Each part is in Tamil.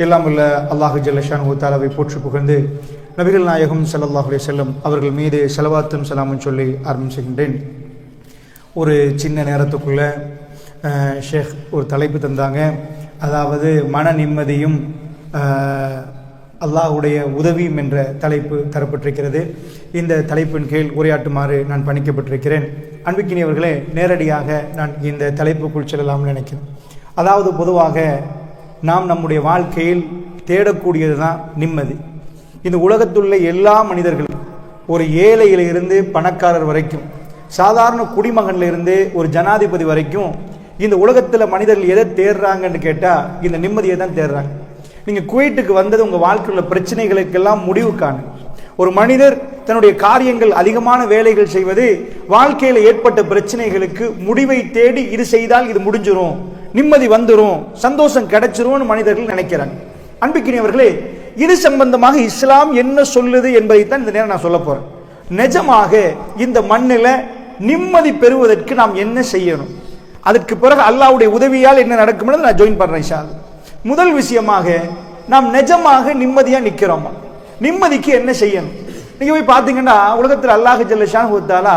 எல்லாம் உள்ள அல்லாஹு ஜல்ல ஷானஹு தஆலாவை போற்றி புகழ்ந்து நபிகள் நாயகம் ஸல்லல்லாஹு அலைஹி வஸல்லம் அவர்கள் மீது ஸலவாத்தும் ஸலாமும் சொல்லி ஆரம்பம் செய்கின்றேன். ஒரு சின்ன நேரத்துக்குள்ள ஷேக் ஒரு தலைப்பு தந்தாங்க. அதாவது மன நிம்மதியும் அல்லாஹ்வுடைய உதவியும் என்ற தலைப்பு தரப்பட்டிருக்கிறது. இந்த தலைப்பின் கீழ் உரையாற்றுமாறு நான் பணிக்கப்பட்டிருக்கிறேன். அன்பிக்கினியவர்களே, நேரடியாக நான் இந்த தலைப்புக்குள் செல்லலாம்னு நினைக்கிறேன். அதாவது பொதுவாக நாம் நம்முடைய வாழ்க்கையில் தேடக்கூடியது தான் நிம்மதி. இந்த உலகத்துள்ள எல்லா மனிதர்களும், ஒரு ஏழையிலிருந்து பணக்காரர் வரைக்கும், சாதாரண குடிமகனிலிருந்து ஒரு ஜனாதிபதி வரைக்கும், இந்த உலகத்தில் மனிதர்கள் எதை தேடுறாங்கன்னு கேட்டால் இந்த நிம்மதியை தான் தேடுறாங்க. நீங்கள் குவைட்டுக்கு வந்தது உங்கள் வாழ்க்கையில் உள்ள பிரச்சனைகளுக்கெல்லாம் முடிவு காணும். ஒரு மனிதர் தன்னுடைய காரியங்கள் அதிகமான வேலைகள் செய்வது வாழ்க்கையில் ஏற்பட்ட பிரச்சனைகளுக்கு முடிவை தேடி இது செய்தால் இது முடிஞ்சிரும், நிம்மதி வந்துடும், சந்தோஷம் கிடைச்சிரும் மனிதர்கள் நினைக்கிறாங்க. அன்பிக்கினியவர்களே, இது சம்பந்தமாக இஸ்லாம் என்ன சொல்லுது என்பதைத்தான் இந்த நேரம் நான் சொல்ல போறேன். நிஜமாக இந்த மண்ணில் நிம்மதி பெறுவதற்கு நாம் என்ன செய்யணும், அதற்கு பிறகு அல்லாஹ்வுடைய உதவியால் என்ன நடக்கும் நான் ஜாயின் பண்றேன் இன்ஷா அல்லாஹ். முதல் விஷயமாக, நாம் நிஜமாக நிம்மதியா நிக்கிறோமா? நிம்மதிக்கு என்ன செய்யணும்? நீங்க போய் பாத்தீங்கன்னா உலகத்தில் அல்லாஹ் ஜல்ல ஷானஹு தஆலா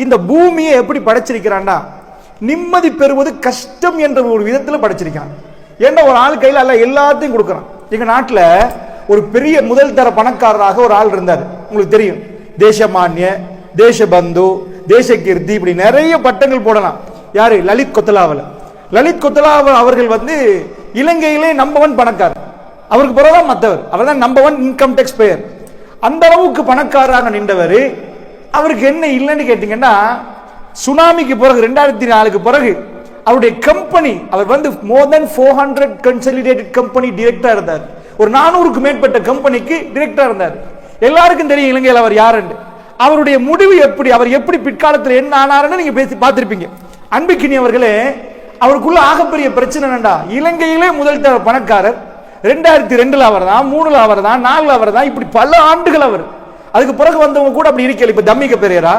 இந்த பூமியை எப்படி படைச்சிருக்கிறான்டா, நிம்மதி பெறுவது கஷ்டம் என்ற ஒரு விதத்தில் படைச்சிருக்கான். ஏன்னா ஒரு ஆள் கையில் அல்ல எல்லாத்தையும் கொடுக்குறான். எங்க நாட்டில் ஒரு பெரிய முதல் தர பணக்காரராக ஒரு ஆள் இருந்தார். உங்களுக்கு தெரியும், தேசமானிய, தேசபந்து, தேசகீர்த்தி, இப்படி நிறைய பட்டங்கள் போடலாம். யாரு? லலித் கொத்தலாவல. லலித் கொத்தலாவல் அவர்கள் இலங்கையிலே நம்பர் 1 பணக்காரர். அவருக்கு பிறகுதான் மற்றவர். அவர் தான் நம்பர் 1 இன்கம் டேக்ஸ் பேயர். அந்த அளவுக்கு பணக்காரராக நின்றவர். அவருக்கு என்ன இல்லைன்னு கேட்டீங்கன்னா, சுனாமிக்கு பிறகு 2004க்கு பிறகு அவருடைய கம்பெனி, அவர் மோர் தென் 400 கன்சாலிடேட்டட் கம்பெனி டிரெக்டரா இருந்தார். ஒரு 400க்கு மேற்பட்ட கம்பெனிக்கு டிரெக்டரா இருந்தார். எல்லாருக்கும் தெரியும் இலங்கையில் அவர் யாருன்னு. அவருடைய முடிவு எப்படி, அவர் எப்படி பிற்காலத்தில் என்ன ஆனாருன்னு நீங்க பேசி பார்த்திருப்பீங்க. அன்பிக்கினியவர்களே, அவருக்குள்ள ஆகப்பெரிய பிரச்சனை என்னண்டா, இலங்கையிலே முதல் தர பணக்காரர். 2002 அவர் தான், 3 அவர் தான், 4 அவர் தான், இப்படி பல ஆண்டுகள் அவர். அதுக்கு பிறகு வந்தவங்க கூட அப்படி இருக்கல. இப்ப தம்மிக பெரியரா,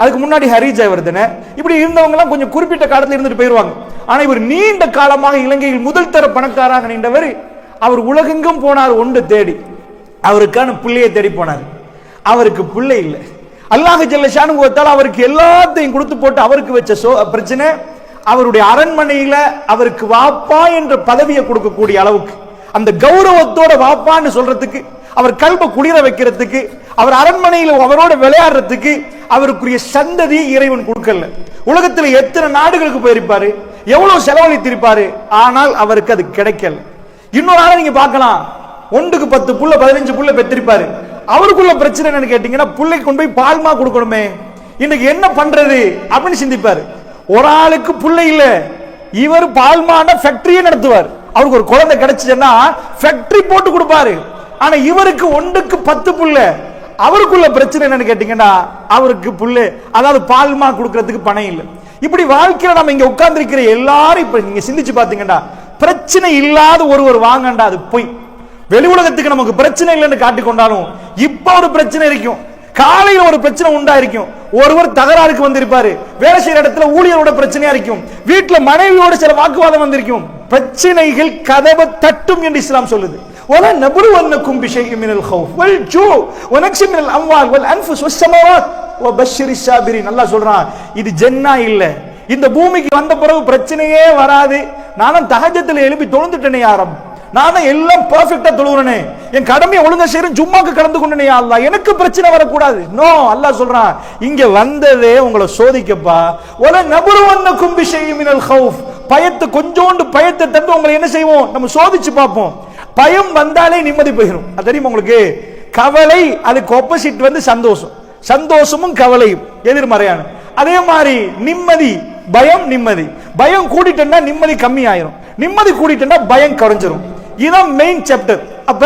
அதுக்கு முன்னாடி ஹரி ஜெயவர்தன, இப்படி இருந்தவங்க எல்லாம் கொஞ்சம் குறிப்பிட்ட காலத்தில் இருந்துட்டு போயிருவாங்க. ஆனா இவர் நீண்ட காலமாக இலங்கையில் முதல் தர பணக்காராக நின்றவர். அவர் உலகெங்கும் போனார் ஒன்று தேடி, அவருக்கான பிள்ளையை தேடி போனார். அவருக்கு பிள்ளை இல்லை. அல்லாஹ் ஜல்ல ஷானஹு வ தஆலா அவருக்கு எல்லாத்தையும் கொடுத்து போட்டு அவருக்கு வச்ச பிரச்சனை, அவருடைய அரண்மனையில அவருக்கு வாப்பா என்ற பதவியை கொடுக்கக்கூடிய அளவுக்கு, அந்த கௌரவத்தோட வாப்பான்னு சொல்றதுக்கு, அவர் கல்ப குளிர வைக்கிறதுக்கு, அவர் அரண்மனையில் அவரோட விளையாடுறதுக்கு அவருக்குரிய சந்ததி இறைவன் கொடுக்கல. உலகத்தில் எத்தனை நாடுகளுக்கு போயிருப்பாரு, எவ்வளவு செலவழித்திருப்பாரு, ஆனால் அவருக்கு அது கிடைக்கல. இன்னொரு ஆளை நீங்க பார்க்கலாம், 1க்கு 10 புள்ள 15 புள்ள பெற்றிருப்பாரு. அவருக்குள்ள பிரச்சனை என்னன்னு கேட்டீங்கன்னா, பிள்ளைக்கு கொண்டு போய் பால்மா கொடுக்கணுமே, இன்னைக்கு என்ன பண்றது அப்படின்னு சிந்திப்பாரு. ஒரு ஆளுக்கு புள்ள இல்ல, இவர் பால்மான ஃபேக்டரியே நடத்துவார். அவருக்கு ஒரு குழந்தை கிடைச்சுன்னா ஃபேக்டரி போட்டு கொடுப்பாரு. ஆனா இவருக்கு 1க்கு 10 புள்ள. அவருக்குள்ள பிரச்சனை என்னன்னு கேட்டீங்கன்னா, அவருக்கு புள்ள, அதாவது பால்மா கொடுக்கறதுக்கு பணம் இல்லை. இப்படி வாழ்க்கையில நம்ம இங்க உட்கார்ந்து இருக்கிற எல்லாரும் இப்ப நீங்க சிந்திச்சு பாத்தீங்கன்னா, பிரச்சனை இல்லாத ஒருவர் வாங்கண்டா, அது போய் வெளி உலகத்துக்கு நமக்கு பிரச்சனை இல்லைன்னு காட்டிக்கொண்டாலும் இப்ப ஒரு பிரச்சனை இருக்கும். காலையில ஒரு பிரச்சனை உண்டா இருக்கும். ஒருவர் தகராறுக்கு வந்திருப்பாரு, வேலை செய்யற இடத்துல ஊழியரோட பிரச்சனையா இருக்கும், வீட்டுல மனைவியோட சில வாக்குவாதம் வந்திருக்கும். பிரச்சனைகள் கதவை தட்டும் என்று இஸ்லாம் சொல்லுது. وَلَا نَبْلُوَنَّكُمْ بِشَيْءٍ مِنَ الْخَوْفِ وَالْجُوعِ وَنَقْصٍ مِنَ الْأَمْوَالِ وَالْأَنْفُسِ وَالثَّمَرَاتِ وَبَشِّرِ الصَّابِرِينَ. அல்லாஹ் சொல்றான், இது ஜென்னா இல்ல. இந்த பூமிக்கு வந்த பிறகு பிரச்சனையே வராது. நானும் தஹஜ்ஜுல எழுப்பி தொழுந்துட்டேனே யா ரப், நான் எல்லாம் பெர்ஃபெக்ட்டா தொழுறேனே, என் கடமையை ஒழுங்கா செய்றேன், ஜும்மாக்கு கலந்து கொண்டேனே யா அல்லாஹ், எனக்கு பிரச்சனை வரக்கூடாது. நோ, அல்லாஹ் சொல்றான், இங்க வந்ததே உங்களை சோதிக்கப்பா. وَلَا نَبْلُوَنَّكُمْ بِشَيْءٍ مِنَ الْخَوْفِ, பயத்தை கொஞ்சோண்டு பயத்தை தந்து உங்களை என்ன செய்வோம், நம்ம சோதிச்சு பார்ப்போம். பயம் வந்தாலே நிம்மதி போயிடும். அது தெரியுமா உங்களுக்கு? கவலை அதுக்கு ஆப்போசிட் சந்தோஷம், சந்தோஷமும் கவலையும் எதிர்மறையான. அதே மாதிரி நிம்மதி, பயம், நிம்மதி. பயம் கூடிட்டா நிம்மதி கம்மி ஆயிரும், நிம்மதி கூடிட்டா பயம் குறைஞ்சிரும். இதுதான் மெயின் சாப்டர். அப்ப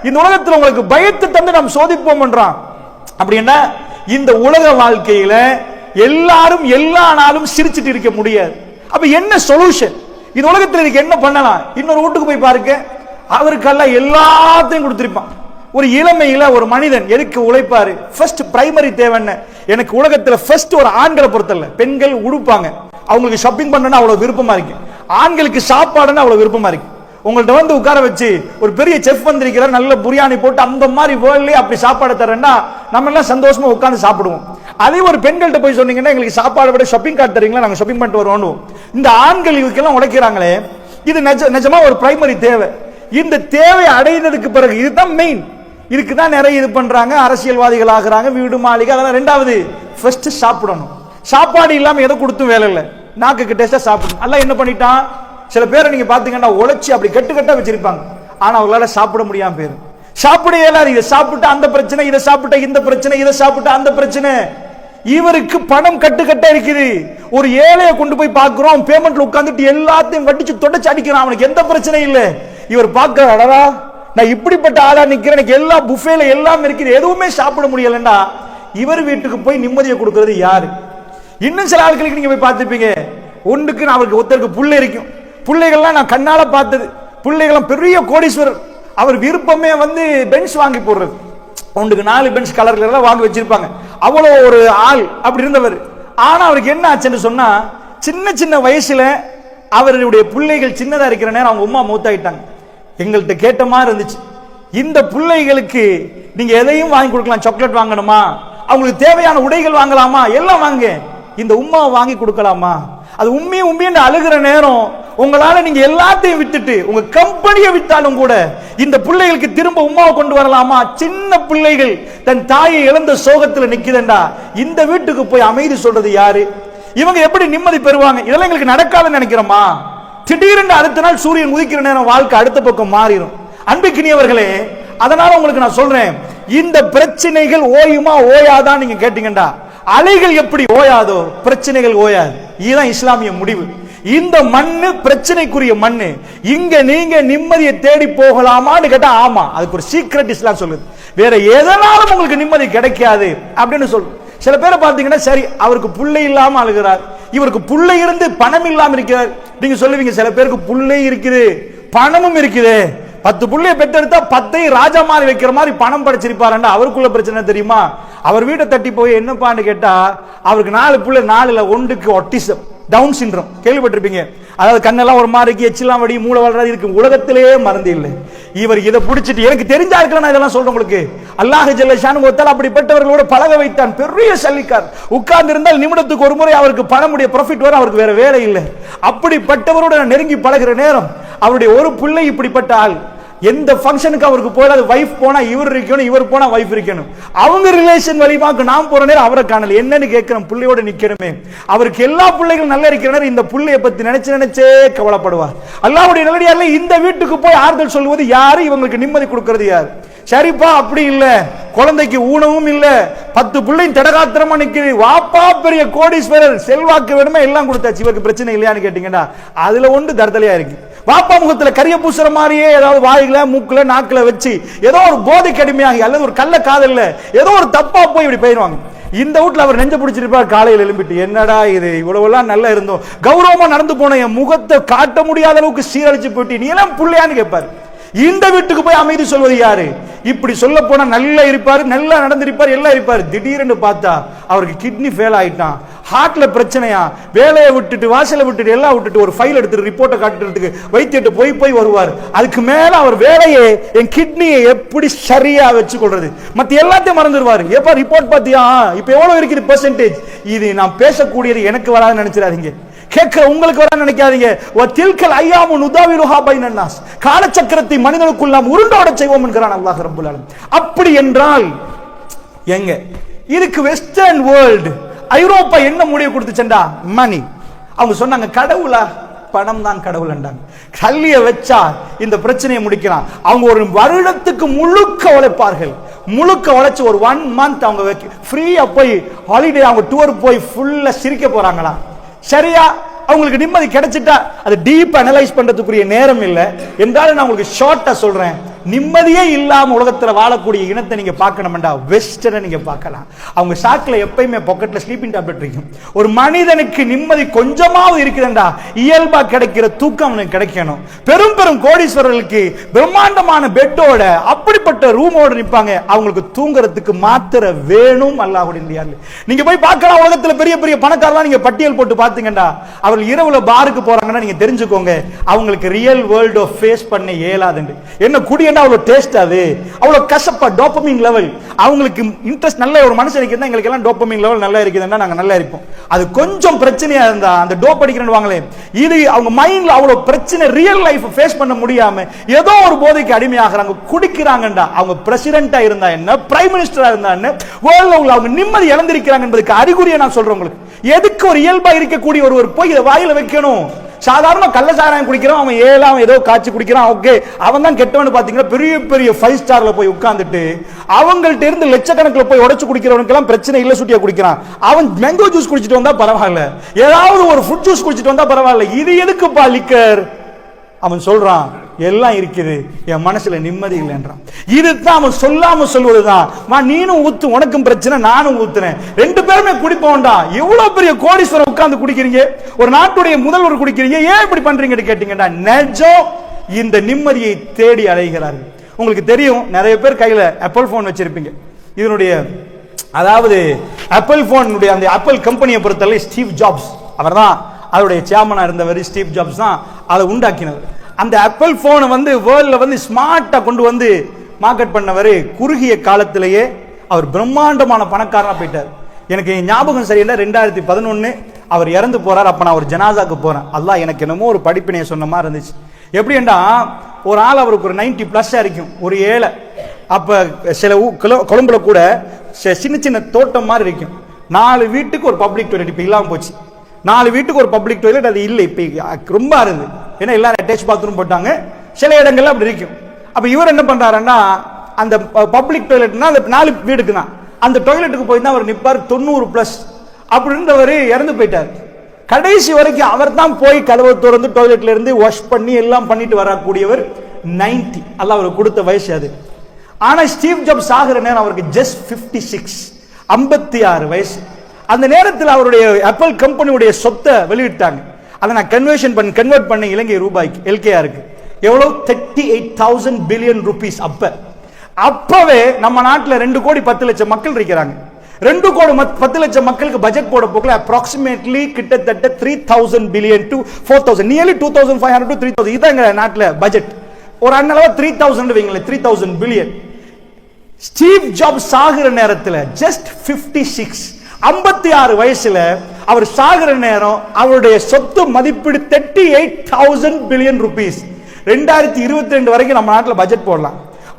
இந்த உலகத்தில் உங்களுக்கு பயத்தை தந்து நாம் சோதிப்போம் என்றான். அப்படின்னா இந்த உலக வாழ்க்கையில எல்லாரும் எல்லா நாளும் சிரிச்சிட்டு இருக்க முடியாது. அப்ப என்ன சொல்யூஷன்? இந்த உலகத்தில் இதுக்கு என்ன பண்ணலாம்? இன்னொரு வீட்டுக்கு போய் பாருங்க, அவருக்கெல்லாம் எல்லாத்தையும் கொடுத்திருப்பான். ஒரு இளமையில ஒரு மனிதன் எதுக்கு உழைப்பாரு? ஃபர்ஸ்ட் பிரைமரி தேவை என்ன? எனக்கு உலகத்தில் ஃபர்ஸ்ட் ஒரு ஆண்களை பொறுத்தல, பெண்கள் உடுப்பாங்க, அவங்களுக்கு ஷாப்பிங் பண்ணா அவ்வளவு விருப்பமா இருக்கு, ஆண்களுக்கு சாப்பாடுன்னா அவ்வளவு விருப்பமா இருக்கு. உங்கள்ட்ட வந்து உட்கார வச்சு ஒரு பெரிய செஃப் வந்திருக்கிறார், நல்ல பிரியாணி போட்டு அந்த மாதிரி வேர்ல்ட்லயே அப்படி சாப்பாடு தரேன்னா நம்ம எல்லாம் சந்தோஷமா உட்கார்ந்து சாப்பிடுவோம். அதே ஒரு பெண்கள்ட்ட போய் சொன்னீங்கன்னா எங்களுக்கு சாப்பாடு விட ஷாப்பிங் கார்டு தரீங்களா, நாங்க ஷாப்பிங் பண்ணிட்டு வருவோம். இந்த ஆண்கள் இதுக்கெல்லாம் உழைக்கிறாங்களே, இது நிஜமா ஒரு பிரைமரி தேவை. இந்த தேவை அடைந்ததுக்கு பிறகு இதுதான் மெயின். இதுக்கு தான் நிறைய இது பண்றாங்க, அரசியல்வாதிகள் ஆகுறாங்க, வீடு மாளிகை அதெல்லாம் ரெண்டாவது. ஃபர்ஸ்ட் சாப்பிடணும். சாப்பாடு இல்லாம எதை கொடுத்தும் வேலை இல்லை, நாக்குக்கு டேஸ்டா சாப்பிடணும். எல்லாம் என்ன பண்ணிட்டான், சில பேரை நீங்க பாத்தீங்கன்னா உழைச்சி அப்படி கட்டுக்கட்டா வச்சிருப்பாங்க, ஆனா அவங்களால சாப்பிட முடியாம போயிரும். சாப்பிட இயலாது, இதை சாப்பிட்டு அந்த பிரச்சனை, இதை சாப்பிட்ட இந்த பிரச்சனை, இதை சாப்பிட்டு அந்த பிரச்சனை. இவருக்கு பணம் கட்டுக்கட்டா இருக்குது. ஒரு ஏழையை கொண்டு போய் பார்க்கிறோம், பேமெண்ட்ல உட்கார்ந்துட்டு எல்லாத்தையும் வட்டிச்சு தொடச்சு அடிக்கிறான், அவனுக்கு எந்த பிரச்சனையும் இல்லை. இவர் பார்க்கிறாரா, நான் இப்படிப்பட்ட ஆளா நிக்கிறேன், எனக்கு எல்லா புஃபேல எல்லாம் இருக்குது, எதுவுமே சாப்பிட முடியலன்னா இவர் வீட்டுக்கு போய் நிம்மதியை கொடுக்கிறது யாரு? இன்னும் சில ஆட்களுக்கு நீங்க போய் பார்த்துப்பீங்க, ஒன்றுக்கு அவருக்கு ஒருத்தருக்கு புள்ளை இருக்கும், பிள்ளைகள்லாம் நான் கண்ணால பார்த்தது, பிள்ளைகளும் பெரிய கோடீஸ்வரர், அவர் விருப்பமே வந்து பென்ஸ் வாங்கி போடுறது, ஒன்றுக்கு 4 பென்ஸ் கலர்ல வாங்கி வச்சிருப்பாங்க, அவ்வளோ ஒரு ஆள் அப்படி இருந்தவர். ஆனா அவருக்கு என்ன ஆச்சுன்னு சொன்னா, சின்ன சின்ன வயசுல அவருடைய பிள்ளைகள் சின்னதா இருக்கிற நேரம் அவங்க அம்மா மூத்தாயிட்டாங்க. எங்கள்கிட்ட கேட்ட மாதிரி இருந்துச்சு, இந்த பிள்ளைகளுக்கு நீங்க எதையும் வாங்கி கொடுக்கலாம், சாக்லேட் வாங்கணுமா, அவங்களுக்கு தேவையான உடைகள் வாங்கலாமா, எல்லாம் வாங்க, இந்த உம்மாவை வாங்கி கொடுக்கலாமா? அது உண்மையை அழுகிற நேரம் உங்களால நீங்க எல்லாத்தையும் விட்டுட்டு உங்க கம்பெனியை விட்டாலும் கூட இந்த பிள்ளைகளுக்கு திரும்ப உம்மாவை கொண்டு வரலாமா? சின்ன பிள்ளைகள் தன் தாயை இழந்த சோகத்துல நிக்குதுண்டா, இந்த வீட்டுக்கு போய் அமைதி சொல்றது யாரு? இவங்க எப்படி நிம்மதி பெறுவாங்க? இதெல்லாம் எங்களுக்கு நடக்காதுன்னு நினைக்கிறோமா? திடீரென்று அடுத்த நாள் சூரியன் உதிக்கிற நேரம் வாழ்க்கை அடுத்த பக்கம் மாறிடும். அன்பிற்கினியவர்களே, அதனால உங்களுக்கு நான் சொல்றேன், இந்த பிரச்சனைகள் ஓயுமா ஓயாதான் நீங்க கேட்டீங்கடா, அலைகள் எப்படி ஓயாதோ பிரச்சனைகள் ஓயாது. இதுதான் இஸ்லாமிய முடிவு. இந்த மண்ணு பிரச்சனைக்குரிய மண்ணு, இங்க நீங்க நிம்மதியை தேடி போகலாமான்னு கேட்டா ஆமா, அதுக்கு ஒரு சீக்ரெட் இஸ்லாம் சொல்லுது. வேற எதனாலும் உங்களுக்கு நிம்மதி கிடைக்காது அப்படின்னு சொல்லு. சில பேரை பார்த்தீங்கன்னா, சரி அவருக்கு புள்ளை இல்லாம அழுகிறார், இவருக்கு புள்ளை இருந்து பணம் இல்லாம இருக்கிறார். நீங்க சொல்லுவீங்க, சில பேருக்கு புள்ளை இருக்குது பணமும் இருக்குது, 10 புள்ளைய பெற்றெடுத்தா 10 ராஜா மாதிரி வைக்கிற மாதிரி பணம் படைச்சிருப்பாருன்னா அவருக்குள்ள பிரச்சனை தெரியுமா? அவர் வீட்டை தட்டி போய் என்னப்பான்னு கேட்டா, அவருக்கு 4 புள்ளை, 4ல் 1க்கு ஆட்டிசம், டவுன் சிண்ட்ரோம் கேள்விப்பட்டிருப்பீங்க. அதாவது கண்ணெல்லாம் ஒரு மாதிரி எச்சிலாம் வடி, மூளை வளராது, இதுக்கு உலகத்திலேயே மறந்து இல்லை. இவர் இதை பிடிச்சிட்டு, எனக்கு தெரிஞ்சா இருக்கலாம் நான் இதெல்லாம் சொல்றேன் உங்களுக்கு, அல்லாஹ் ஜல்ல ஷானு வதஆலா அப்படிப்பட்டவர்களோட பழக வைத்தான். பெரிய சல்லிக்கார், உட்கார்ந்து இருந்தால் நிமிடத்துக்கு ஒரு முறை அவருக்கு பணமுடைய ப்ராஃபிட் வரும், அவருக்கு வேற வேலை இல்லை. அப்படிப்பட்டவரோட நெருங்கி பழகிற நேரம் அவருடைய ஒரு பிள்ளை இப்படிப்பட்ட ஆள், எந்த ஃபங்க்ஷனுக்கு அவருக்கு போயிடாது, வைஃப் போனா இவர் இருக்கணும், இவர் போனா வைஃப் இருக்கணும், அவங்க ரிலேஷன் வழிபாக்கு நாம் போற நேரம் அவரை காணல. என்னன்னு கேட்கிறோம், பிள்ளையோட நிக்கணுமே. அவருக்கு எல்லா பிள்ளைகளும் நல்லா இருக்கிற நேரம் இந்த பிள்ளைய பத்தி நினைச்சே கவலைப்படுவார். அல்லாஹ்வுடைய நல்லடியார்களே, இந்த வீட்டுக்கு போய் ஆறுதல் சொல்வது யாரு? இவங்களுக்கு நிம்மதி கொடுக்கிறது யாரு? சரிப்பா அப்படி இல்ல, குழந்தைக்கு ஊனமும் இல்ல, 10 பிள்ளையும் தடகாத்திரமா நிக்குது, வாப்பா பெரிய கோடீஸ்வரர், செல்வாக்கு வேணுமே, எல்லாம் கொடுத்தாச்சு, இவருக்கு பிரச்சனை இல்லையான்னு கேட்டீங்கன்னா அதுல ஒன்று தர்தலையா இருக்கு. வாப்பா முகத்துல கரிய பூசுற மாதிரியே ஏதாவது வாயில மூக்குல நாக்குல வச்சு ஏதோ ஒரு போதை கடுமையாகி அல்லது ஒரு கள்ள காதல்ல ஏதோ ஒரு தப்பா போய் இப்படி போயிடுவாங்க. இந்த வீட்டுல அவர் நெஞ்ச பிடிச்சிருப்பார், காலையில் எழும்பிட்டு என்னடா இது இவ்வளவுலாம் நல்லா இருந்தோம், கௌரவமா நடந்து போன என் முகத்தை காட்ட முடியாத அளவுக்கு சீரழிச்சு போயிட்டு நீ எல்லாம் புள்ளையான்னு கேட்பாரு. இந்த வீட்டுக்கு போய் அமைதி சொல்வது யாரு? இப்படி சொல்ல போனா நல்லா இருப்பாரு, நல்லா நடந்திருப்பாரு, எல்லாம் இருப்பாரு. திடீர்னு பார்த்தா அவருக்கு கிட்னி ஃபெயில் ஆயிட்டான், ஹார்ட்ல பிரச்சனையா, வேலையை விட்டுட்டு வாசலை விட்டுட்டு எல்லாம் விட்டுட்டு ஒரு ஃபைல் எடுத்துட்டு ரிப்போர்ட்டை காட்டுறதுக்கு வைத்தியத்தை போய் வருவார். அதுக்கு மேல அவர் வேலையை, என் கிட்னியை எப்படி சரியா வச்சு கொள்றது, மத்த எல்லாத்தையும் மறந்துடுவாரு. எப்ப ரிப்போர்ட் பாத்தியா, இப்ப எவ்வளவு இருக்குது பெர்சன்டேஜ், இது நான் பேசக்கூடியது எனக்கு வராதுன்னு நினைச்சிடாதீங்க, கேட்கிற உங்களுக்கு வர நினைக்காதீங்க. வதில்கல் ஐயாமு நுதாவிலுஹா பைனன் நாஸ், காலச்சக்கரத்தை மனிதனுக்குள் நாம் உருண்டோட செய்வோம் என்கிறான் அல்லாஹ் ரப்பல் ஆலமீன். அப்படி என்றால் எங்க இதுக்கு வெஸ்டர்ன் வேர்ல்டு, ஐரோப்பா என்ன முடிவு கொடுத்துச்சேன்டா, மணி. அவங்க சொன்னாங்க கடவுளா, பணம் தான் கடவுள் என்றாங்க. கல்லிய வச்சா இந்த பிரச்சனையை முடிக்கலாம். அவங்க ஒரு வருடத்துக்கு முழுக்க உழைப்பார்கள், முழுக்க உழைச்சு ஒரு 1 மந்த் அவங்க ஃப்ரீயா போய் ஹாலிடே, அவங்க டூர் போய் ஃபுல்லா சிரிக்க போறாங்களா? சரியா அவங்களுக்கு நிம்மதி கிடைச்சிட்டா அது டீப் அனலைஸ் பண்றதுக்குரிய நேரம் இல்லை என்றாலும் நான் உங்களுக்கு ஷார்ட்டா சொல்றேன். நிம்மதியே இல்லாம உலகத்துல வாழக்கூடிய இனத்தை நீங்க பார்க்கணும்டா வெஸ்டர்னை நீங்க பார்க்கலாம். அவங்க ஷாக்ல எப்பயுமே பாக்கெட்ல ஸ்லீப்பிங் டேப்லெட் இருக்கும். ஒரு மனிதனுக்கு நிம்மதி கொஞ்சமாவது இருக்குதுண்டா, இயல்பா கிடைக்கிற தூக்கம் அவனுக்கு கிடைக்கணும். பெரும் பெரும் கோடீஸ்வரர்களுக்கு பிரம்மாண்டமான பெட்டோட அப்படிப்பட்ட ரூமோட நிற்பாங்க. அவங்களுக்கு தூங்குறதுக்கு மாத்திரை வேணும். அல்லாஹ்வுடைய இல்லையா நீங்க போய் பார்க்கலாம். உலகத்துல பெரிய பெரிய பணக்காரலாம் நீங்க பட்டியல் போட்டு பாத்தீங்கடா, அவர்கள் இரவுல பாருக்கு போறாங்கன்னா நீங்க தெரிஞ்சுக்கோங்க, அவங்களுக்கு ரியல் வேர்ல்ட் ஃபேஸ் பண்ண இயலாது. என்ன குடியேண்டா அவ்வளவு டேஸ்ட், அது அவ்வளவு கசப்பா, டோபமைன் லெவல் அவங்களுக்கு இன்ட்ரெஸ்ட். நல்ல ஒரு மனுஷனுக்கு இருந்தா எங்களுக்கு எல்லாம் டோபமைன் லெவல் நல்லா இருக்குதுன்னா நாங்க நல்லா இருப்போம். அது கொஞ்சம் பிரச்சனையா இருந்தா அந்த டோப் அடிக்கிறேன்னு வாங்களே, இது அவங்க மைண்ட்ல அவ்வளவு பிரச்சனை, ரியல் லைஃப் ஃபேஸ் பண்ண முடியாம ஏதோ ஒரு போதைக்கு அடிமையாகிறாங்க, குடிக்கிறாங்கடா. அவங்க பிரசிடென்டா இருந்தா என்ன, பிரைம் மினிஸ்டரா இருந்தா என்ன, வேர்ல்ட்ல அவங்க நிம்மதி இழந்திருக்கிறாங்க என்பதுக்கு அறிகுறியை நான் சொல்றேன் உங்களுக்கு. எதுக்கு ஒரு இயல்பா இருக்கக்கூடிய ஒருவர் போய் இதை வாயில வைக்கணும்? சாதாரண கள்ள சாராயம் குடிக்கிறான், அவன் ஏழாம் ஏதோ காய்ச்சி குடிக்கிறான், ஓகே, அவன் தான் கெட்டவன்னு பாத்தீங்கன்னா பெரிய பெரிய 5 ஸ்டார்ல போய் உட்கார்ந்துட்டு அவங்கள்ட்ட இருந்து லட்சக்கணக்கில் போய் உடைச்சு குடிக்கிறவனுக்கு எல்லாம் பிரச்சனை இல்ல, சுட்டியா குடிக்கிறான். அவன் மேங்கோ ஜூஸ் குடிச்சிட்டு வந்தா பரவாயில்ல, ஏதாவது ஒரு ஃப்ரூட் ஜூஸ் குடிச்சிட்டு வந்தா பரவாயில்ல, இது எதுக்குப்பா லிக்கர்? அவன் சொல்றான் எல்லாம் இருக்குது, என் மனசுல நிம்மதி இல்லைன்றான். இதுதான் அவன் சொல்லாம சொல்வதுதான். நீனும் ஊத்து, உனக்கும் பிரச்சனை, நானும் ஊத்துறேன், ரெண்டு பேருமே குடிப்போம்டா. எவ்வளவு பெரிய கோடீஸ்வரர் உட்கார்ந்து குடிக்கிறீங்க, ஒரு நாட்டுடைய முதல்வர் குடிக்கிறீங்க, ஏன் இப்படி பண்றீங்கன்னு கேட்டீங்கடா, நிஜம் இந்த நிம்மதியை தேடி அலைகிறார்கள். உங்களுக்கு தெரியும், நிறைய பேர் கையில ஆப்பிள் போன் வச்சிருப்பீங்க. இதனுடைய அதாவது ஆப்பிள் போனுடைய அந்த ஆப்பிள் கம்பெனியை பொறுத்தவரை ஸ்டீவ் ஜாப்ஸ் அவர்தான் அதோடைய சேர்மனா இருந்தவர். ஸ்டீவ் ஜாப்ஸ் தான் அதை உண்டாக்கினவர். அந்த ஆப்பிள் போனை வந்து வேர்ல்ட்ல வந்து ஸ்மார்ட்டா கொண்டு வந்து மார்க்கெட் பண்ணவர். குறுகிய காலத்திலேயே அவர் பிரம்மாண்டமான பணக்காரனா போயிட்டார். எனக்கு ஞாபகம் சரியில்லை, 2011 அவர் இறந்து போறார். அப்ப நான் ஒரு ஜனாசாக்கு போறேன். அல்லாஹ் எனக்கு என்னமோ ஒரு படிப்பினையை சொன்ன மாதிரி இருந்துச்சு. எப்படின்னா, ஒரு ஆள் அவருக்கு ஒரு 90+ இருக்கும், ஒரு ஏழை. அப்ப சில கொழும்புல கூட சின்ன சின்ன தோட்டம் மாதிரி இருக்கும். 4 வீட்டுக்கு ஒரு பப்ளிக் டாய்லெட் இப்ப இல்லாம போச்சு. 4 வீட்டுக்கு ஒரு பப்ளிக் டாய்லெட் அது இல்லை, இப்ப ரொம்ப அருந்து. ஏன்னா எல்லாரும் அட்டாச் பாத்ரூம் போட்டாங்க, சில இடங்கள்ல அப்படி இருக்கும். அப்ப இவர் என்ன பண்றாருன்னா, அந்த பப்ளிக் டாய்லெட்னா அந்த 4 வீடுக்கு தான், அந்த டாய்லெட்டுக்கு போய் தான் அவர் நிப்பார். 90+ அப்படின்றவர் இறந்து போயிட்டார். கடைசி வரைக்கும் அவர் தான் போய் கதவை திறந்து டாய்லெட்ல இருந்து வாஷ் பண்ணி எல்லாம் பண்ணிட்டு வரக்கூடியவர். 90 அல்ல அவருக்கு கொடுத்த வயசு அது. ஆனா ஸ்டீவ் ஜாப்ஸ் ஆகிற நேரம் அவருக்கு ஜஸ்ட் 56, 56 வயசு. அந்த நேரத்தில் அவருடைய ஆப்பிள் கம்பெனியுடைய சொத்தை வெளியிட்டாங்க. அதை நான் கன்வெர்ட் பண்ண இலங்கை ரூபாய்க்கு எல்கேஆருக்கு எவ்வளவு 38,000 பில்லியன் ரூபீஸ். அப்பவே நம்ம நாட்டில் 2 கோடி 10 லட்சம் மக்கள் இருக்கிறாங்க. 2 கோடி 10 லட்சம் மக்களுக்கு பட்ஜெட் போட போகல அப்ராக்சிமேட்லி கிட்டத்தட்ட 3,000 பில்லியன் டு 4,000, நியர்லி 2,500 to 3,000 இதான் நாட்டில் பட்ஜெட். ஒரு அண்ணளவு 3,000 வைங்களேன், 3,000 பில்லியன். ஸ்டீவ் ஜாப்ஸ் ஆகிற நேரத்தில் ஜஸ்ட் 56, 56 வயசுல அவர் சாகிற நேரம் அவருடைய சொத்து மதிப்பீடு 38,000 பில்லியன் ரூபீஸ். 2022 வரைக்கும் நம்ம நாட்டில் பட்ஜெட் போடலாம்.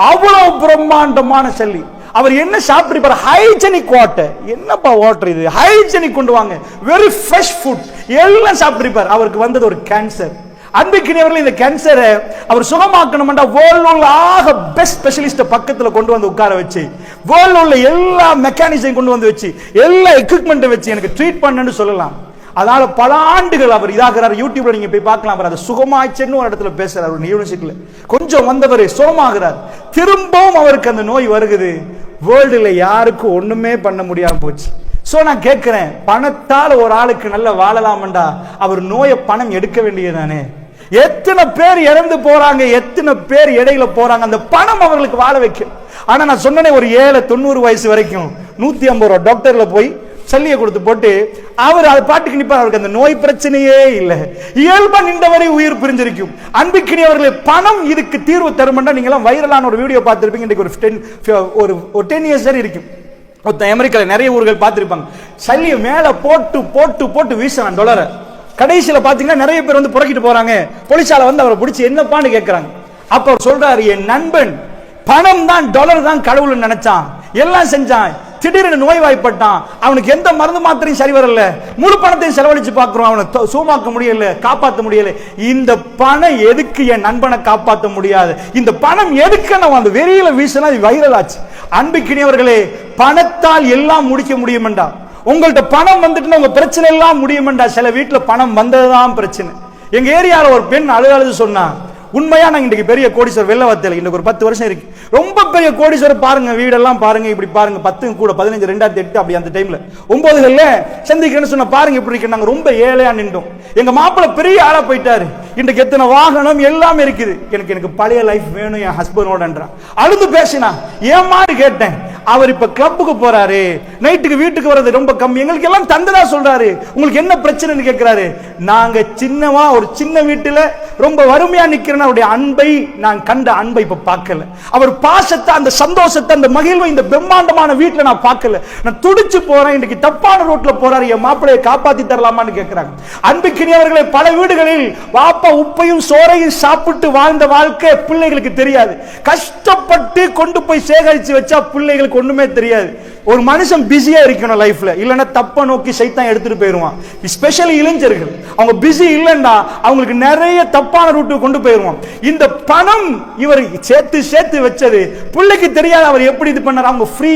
அவ்வளவு பிரம்மாண்டமான சல்லி. அவர் என்ன சாப்பிட்டு, ஹைஜெனிக் வாட்டர், என்னப்பா வாட்டர் இது, ஹைஜெனிக் கொண்டு வாங்க, வெரி ஃப்ரெஷ் ஃபுட் எல்லாம் சாப்பிட்டிருப்பார். அவருக்கு வந்தது ஒரு கேன்சர். அன்பிற்கினியவர்கள், இந்த கேன்சரை அவர் சுகமாக்கணும்னா வேர்ல்ட்ல உள்ள ஆக பெஸ்ட் ஸ்பெஷலிஸ்ட் பக்கத்துல கொண்டு வந்து உட்கார வச்சு, வேர்ல்ட்ல உள்ள எல்லா மெக்கானிசம் கொண்டு வந்து வச்சு, எல்லா எக்யூப்மெண்ட் வச்சு எனக்கு ட்ரீட் பண்ணுன்னு சொல்லலாம். அதனால பல ஆண்டுகள் அவர் இதாகிறார். யூடியூப்ல நீங்க போய் பார்க்கலாம். அவர் அது சுகமாச்சுன்னு ஒரு இடத்துல பேசுறார், ஒரு யூனிவர்சிட்டியில கொஞ்சம் வந்தவர் சுகமாகிறார். திரும்பவும் அவருக்கு அந்த நோய் வருகுது. வேர்ல்டுல யாருக்கும் ஒண்ணுமே பண்ண முடியாம போச்சு. சோ நான் கேட்கிறேன், பணத்தால் ஒரு ஆளுக்கு நல்ல வாழலாம்டா, அவர் நோயை பணம் எடுக்க வேண்டியதானே? எத்தனை பேர் இறந்து போறாங்க, எத்தனை பேர் இடையில போறாங்க, அந்த பணம் அவர்களுக்கு வாழ வைக்கும். ஆனா நான் சொன்னேனே, ஒரு 90 வயசு வரைக்கும் 150 ரூபா டாக்டர்ல போய் சல்லியை கொடுத்து போட்டு அவர் அது பாட்டுக்கு நிற்பார். அவருக்கு அந்த நோய் பிரச்சனையே இல்லை. இயல்பா நின்றவரை உயிர் பிரிஞ்சிருக்கும். அன்பிற்கினியவர்களே, பணம் இதுக்கு தீர்வு தருமெண்டா நீங்க எல்லாம் வைரலான ஒரு வீடியோ பார்த்திருப்பீங்க. இன்னைக்கு ஒரு 10 இயர்ஸ் சரி இருக்கும். அமெரிக்காவில் நிறைய ஊர்கள் பார்த்திருப்பாங்க. சல்லியை மேல போட்டு போட்டு போட்டு வீசுறான் டாலரை. கடைசியில பாத்தீங்கன்னா நிறைய பேர் வந்து புறக்கிட்டு போறாங்க. போலீசால வந்து அவரை பிடிச்சி என்னப்பான்னு கேட்கிறாங்க. அப்ப அவர் சொல்றாரு, என் நண்பன் பணம் தான், டாலர் தான் கடவுள் நினைச்சான், எல்லாம் செஞ்சான், திடீர்னு நோய்வாய்ப்பட்டான், அவனுக்கு எந்த மருந்து மாத்திரையும் சரி வரல, முழு பணத்தையும் செலவழிச்சு பார்க்கிறோம், அவனை சூமாக்க முடியல, காப்பாற்ற முடியல. இந்த பணம் எதுக்கு என் நண்பனை காப்பாற்ற முடியாது, இந்த பணம் எதுக்கு நம்ம அந்த வெறியில வீசினா வைரல் ஆச்சு. அன்பிற்கினியவர்களே, பணத்தால் எல்லாம் முடிக்க முடியுமெண்டா. உங்கள்ட்ட பணம் வந்துட்டுன்னா உங்க பிரச்சனை எல்லாம் முடியுமெண்டா. சில வீட்டுல பணம் வந்ததுதான் பிரச்சனை. எங்க ஏரியால ஒரு பெண் அழுது சொன்னா, உண்மையா நாங்க இன்றைக்கு பெரிய கோடீஸ்வரர் வெள்ளவத்தையில் இன்னைக்கு ஒரு 10 வருஷம் இருக்கு, ரொம்ப பெரிய கோடீஸ்வரர் பாருங்க, வீடெல்லாம் பாருங்க, இப்படி பாருங்க, 10 கூட 15 2008 அப்படி அந்த டைம்ல 9ல சந்திக்கிறேன்னு சொன்ன பாருங்க இப்படி இருக்கு. நாங்க ரொம்ப ஏழையா நின்றோம். எங்க மாப்பிள்ளை பெரிய ஆளா போயிட்டாரு, இன்றைக்கு எத்தனை வாகனம் எல்லாமே இருக்குது. எனக்கு பழைய லைஃப் வேணும் என் ஹஸ்பண்டோடன்றான். அழுது பேசினா ஏமாறு கேட்டேன். அவர் இப்ப கிளப்புக்கு போறாரு, நைட்டுக்கு வீட்டுக்கு வர்றது ரொம்ப கம்மி, எங்களுக்கு எல்லாம் தந்ததா சொல்றாரு. உங்களுக்கு என்ன பிரச்சனைன்னு கேட்கிறாரு. நாங்க சின்னவா ஒரு சின்ன வீட்டுல ரொம்ப வறுமையா நிக்கிறேன். அவருடைய அன்பை நான் கண்ட அன்பை இப்ப பார்க்கல. அவர் பாசத்தை, அந்த சந்தோஷத்தை, அந்த மகிழ்வை இந்த பிரம்மாண்டமான வீட்டுல நான் பார்க்கல. நான் துடிச்சு போறேன். இன்னைக்கு தப்பான ரோட்ல போறாரு, என் மாப்பிளையை காப்பாத்தி தரலாமான்னு கேட்கிறாங்க. அன்புக்கினியவர்களே, பல வீடுகளில் வாப்பா உப்பையும் சோறையும் சாப்பிட்டு வாழ்ந்த வாழ்க்கை பிள்ளைகளுக்கு தெரியாது. கஷ்டப்பட்டு கொண்டு போய் சேகரிச்சு வச்சா பிள்ளைகளுக்கு ஒண்ணுமே தெரியாது. ஒரு மனுஷன் பிஸியா இருக்கணும் லைஃப்ல, இல்லன்னா தப்ப நோக்கி சைத்தான் எடுத்துட்டு போயிருவான். ஸ்பெஷலி இளைஞர்கள், அவங்க பிஸி இல்லைன்னா அவங்களுக்கு நிறைய தப்பான ரூட்டுக்கு கொண்டு போயிருவான். இந்த பணம் இவர் சேர்த்து சேர்த்து வச்சது பிள்ளைக்கு தெரியாது அவர் எப்படி இது பண்ணார். அவங்க ஃப்ரீ,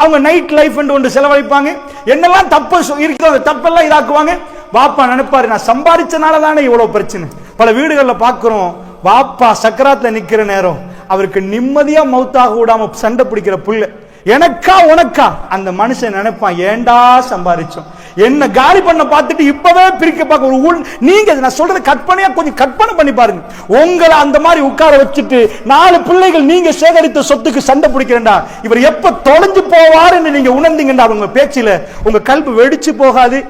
அவங்க நைட் லைஃப் ஒன்று செலவழிப்பாங்க, என்னெல்லாம் தப்பு இருக்கிற தப்பெல்லாம் இதாக்குவாங்க. வாப்பா நினைப்பாரு நான் சம்பாதிச்சனால தானே இவ்வளவு பிரச்சனை. பல வீடுகளில் பார்க்கிறோம், வாப்பா சக்கராத்துல நிக்கிற நேரம் அவருக்கு நிம்மதியா மௌத்தாக விடாம சண்டை பிடிக்கிற புள்ள, எனக்கா உனக்கா. அந்த மனுஷன் நினைப்பான், ஏண்டா சம்பாதிச்சோம், என்ன காலி பண்ண பார்த்துட்டு இப்பவே பிரிக்க பார்க்க ஒரு நீங்க நான் சொல்றது கற்பனையா கொஞ்சம் கற்பனை பண்ணி பாருங்க. உங்களை அந்த மாதிரி உட்கார வச்சுட்டு 4 பிள்ளைகள் நீங்க சேகரித்த சொத்துக்கு சண்டை பிடிக்கிறேன்டா, இவர் எப்ப தொலைஞ்சு போவாருன்னு நீங்க உணர்ந்தீங்கடா, உங்க பேச்சில உங்க கல்வி வெடிச்சு போகாது.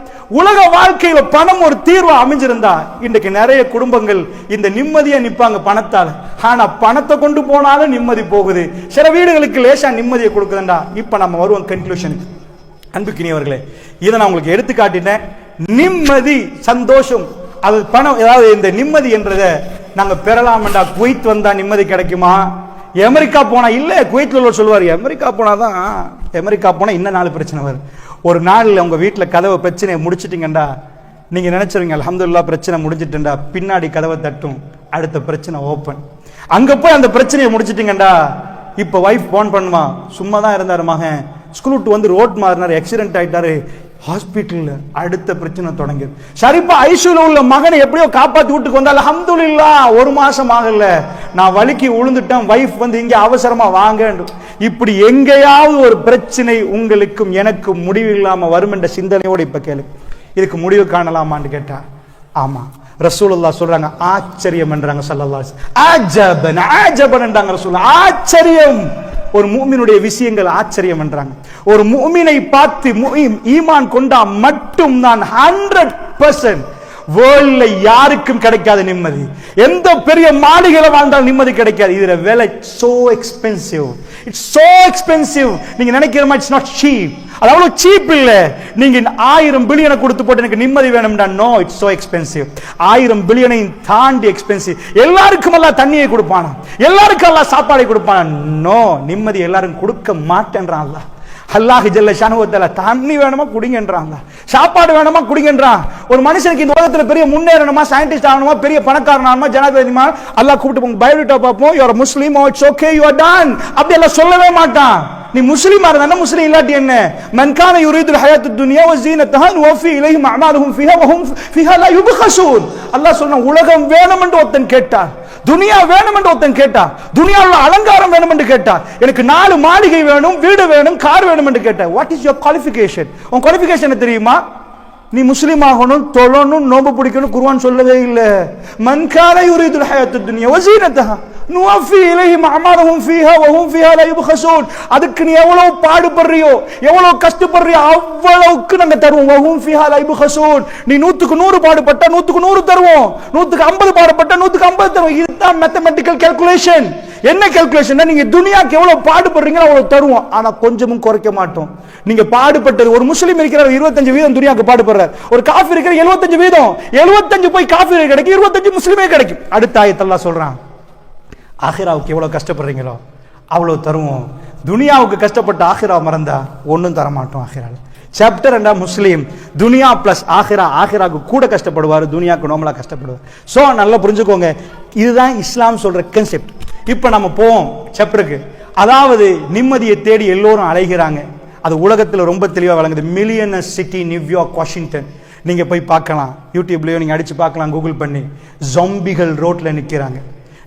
உலக வாழ்க்கையில பணம் ஒரு தீர்வா அமைஞ்சிருந்தா இன்றைக்கு நிறைய குடும்பங்கள் இந்த நிம்மதியா நிப்பாங்க பணத்தால. ஆனா பணத்தை கொண்டு போனாலும் நிம்மதி போகுது. சில வீடுகளுக்கு லேசா நிம்மதியை கொடுக்குதுண்டா. இப்ப நம்ம வருவோம் கன்க்ளூஷனுக்கு. அன்புக்கினியவர்களே, இதை நான் உங்களுக்கு எடுத்து காட்டினேன். நிம்மதி, சந்தோஷம், அது பணம், ஏதாவது இந்த நிம்மதி என்றதை நாங்க பெறலாம்டா. குவைத் வந்தா நிம்மதி கிடைக்குமா? அமெரிக்கா போனா இல்ல, குவைத்ல சொல்லுவாரு அமெரிக்கா போனாதான், அமெரிக்கா போனா இன்னும் 4 பிரச்சனை வரும். ஒரு நாள்ல உங்க வீட்டுல கதவை பிரச்சனையை முடிச்சிட்டீங்கடா, நீங்க நினைச்சிருவீங்க அல்ஹம்துலில்லாஹ் பிரச்சனை முடிஞ்சிட்டுண்டா. பின்னாடி கதவை தட்டும், அடுத்த பிரச்சனை ஓபன். அங்க போய் அந்த பிரச்சனையை முடிச்சிட்டீங்கடா. இப்ப வைஃப் போன் பண்ணுமா, சும்மா தான் இருந்தாரு மகன், ஸ்கூல் விட்டு வந்து ரோட் மாறினார், ஆக்சிடென்ட் ஆயிட்டாரு ஹாஸ்பிட்டல்ல, அடுத்த பிரச்சனை தொடங்கிடும். சரிப்பா ஐசியூல உள்ள மகனை எப்படியோ காப்பாத்தி வீட்டுக்கு வந்தால் அல்ஹம்துலில்லாஹ் 1 மாசம் ஆகல, நான் வலிக்கு விழுந்துட்டேன், வைஃப் வந்து இங்க அவசரமா வாங்க. இப்படி எங்கேயாவது ஒரு பிரச்சனை உங்களுக்கும் எனக்கும் முடிவு இல்லாம வரும் என்ற சிந்தனையோடு இப்ப கேளு, இதுக்கு முடிவு காணலாமான்னு கேட்டா ஆமா. ரசூலுல்லாஹ் சொல்றாங்க ஆச்சரியம் என்றாங்க, ஸல்லல்லாஹு அலைஹி வஸல்லம் அஜபன் அஜபன் என்றாங்க ரசூலுல்லாஹ். ஆச்சரியம், ஒரு முஃமினுடைய விஷயங்கள் ஆச்சரியம் என்றாங்க. ஒரு முஃமினை பார்த்து ஈமான் கொண்டா மட்டும் தான் 100% வேர்ல்ட்ல யாருக்கும் கிடைக்காத நிம்மதி. எந்த பெரிய மாளிகையில வாழ்ந்தாலும் நிம்மதி கிடைக்காது. இதுல விலை so expensive, it's so expensive. நீங்க நினைக்கிற மாதிரி இட்ஸ் நாட் சீப், அது அவ்வளவு சீப் இல்ல. நீங்க 1000 பில்லியனை கொடுத்து போட்டு எனக்கு நிம்மதி வேணும்டா, நோ, இட்ஸ் சோ எக்ஸ்பென்சிவ். 1000 பில்லியனை தாண்டி எக்ஸ்பென்சிவ். எல்லாருக்கும் எல்லாம் தண்ணியை கொடுப்பானா, எல்லாருக்கும் எல்லாம் சாப்பாடை கொடுப்பானா? நோ, நிம்மதி எல்லாரும் கொடுக்க மாட்டேன்றான் அல்லாஹ். அல்லாஹ் ஜல்ல ஷானஹு வ தஆலா தண்ணி வேணுமா குடிங்கன்றாங்க, சாப்பாடு வேணுமா குடிங்கன்றான். ஒரு மனுஷனுக்கு இந்த உலகத்துல பெரிய முன்னேறணுமா, சயின்டிஸ்ட் ஆகணுமா, பெரிய பணக்காரன் ஆகணுமா, ஜனாதிபதிமா, அல்லாஹ் கூப்பிட்டு போங்க பயோடேட்டா பார்ப்போம், you are Muslim, it's okay, you are done, அப்படி எல்லாம் சொல்லவே மாட்டான். நீ முஸ்லிமா இருந்தா முஸ்லிம், இல்லாட்டி என்ன? மன் கான யுரீதுல் ஹயாத்துத் துன்யா வ ஸீனத்தஹா வஃபி இலைஹிம் அமாலுஹும் ஃபீஹா வ ஹும் ஃபீஹா லா யுப்கஸூன். அல்லாஹ் சொன்னான், உலகம் வேணும் என்று ஒருத்தன் கேட்டான், துனியா வேணும் என்று ஒருத்தன் கேட்டா, துனியாவுல அலங்காரம் வேணும் என்று கேட்டா, எனக்கு 4 மாளிகை வேணும், வீடு வேணும், கார் வேணும் என்று கேட்டா, வாட் இஸ் யுவர் குவாலிஃபிகேஷன்? உன் குவாலிஃபிகேஷன் தெரியுமா? நீ முஸ்லிம் ஆகணும், தொழணும், நோம்பு பிடிக்கணும், குர்ஆன் சொல்லவே இல்லை. மன் கான யுரீதுல் ஹயாத்துத் துன்யா வ ஸீனத்தஹா நுவஃபி இலைஹிம் அமாலுஹும் ஃபீஹா வ ஹும் ஃபீஹா லா யுப்கஸூன். அதுக்கு நீ எவ்வளவு பாடுபடுறியோ, எவ்வளவு கஷ்டப்படுறியோ, அவ்வளவுக்கு நாங்க தருவோம். வ ஹும் ஃபீஹா லா யுப்கஸூன். நீ 100க்கு 100 பாடுபட்டா 100க்கு 100 தருவோம், 100க்கு 50 பாடுபட்டா 100க்கு 50 தருவோம். இதுதான் மேத்தமெட்டிக்கல் கால்குலேஷன். என்ன கால்குலேஷன்? நீங்க துனியாக்கு எவ்வளவு பாடுபடுறீங்களோ அவ்வளவு தருவோம், ஆனா கொஞ்சமும் குறைக்க மாட்டோம். நீங்க பாடுபட்டது, ஒரு முஸ்லிம் இருக்கிற 25% துனியாக்கு பாடுபடுறார், ஒரு காஃபிர் இருக்கிற 75%, 75 போய் காஃபிர் கிடைக்கும், 25 முஸ்லிமே கிடைக்கும். அடுத்த ஆயத் அல்லாஹ் சொல்றான், ஆகிராவுக்கு எவ்வளவு கஷ்டப்படுறீங்களோ அவ்வளவு தருவோம். துனியாவுக்கு கஷ்டப்பட்ட ஆகிரா மறந்தா ஒன்னும் தர மாட்டோம். ஆகிரால சாப்டர் 2 முஸ்லீம், துனியா பிளஸ் ஆகிரா. ஆகிராவுக்கு கூட கஷ்டப்படுவார், துனியாவுக்கு நோமலா கஷ்டப்படுவார். சோ நல்லா புரிஞ்சுக்கோங்க, இதுதான் இஸ்லாம் சொல்ற கான்செப்ட். இப்ப நம்ம போவோம் சாப்டருக்கு. அதாவது நிம்மதியை தேடி எல்லோரும் அலைகிறாங்க, அது உலகத்தில் ரொம்ப தெளிவாக வழங்குது. மில்லியனர் சிட்டி நியூயார்க், வாஷிங்டன், நீங்க போய் பார்க்கலாம், யூடியூப்லயோ நீங்க அடிச்சு பார்க்கலாம், கூகுள் பண்ணி. ஜொம்பிகள் ரோட்ல நிக்கிறாங்க,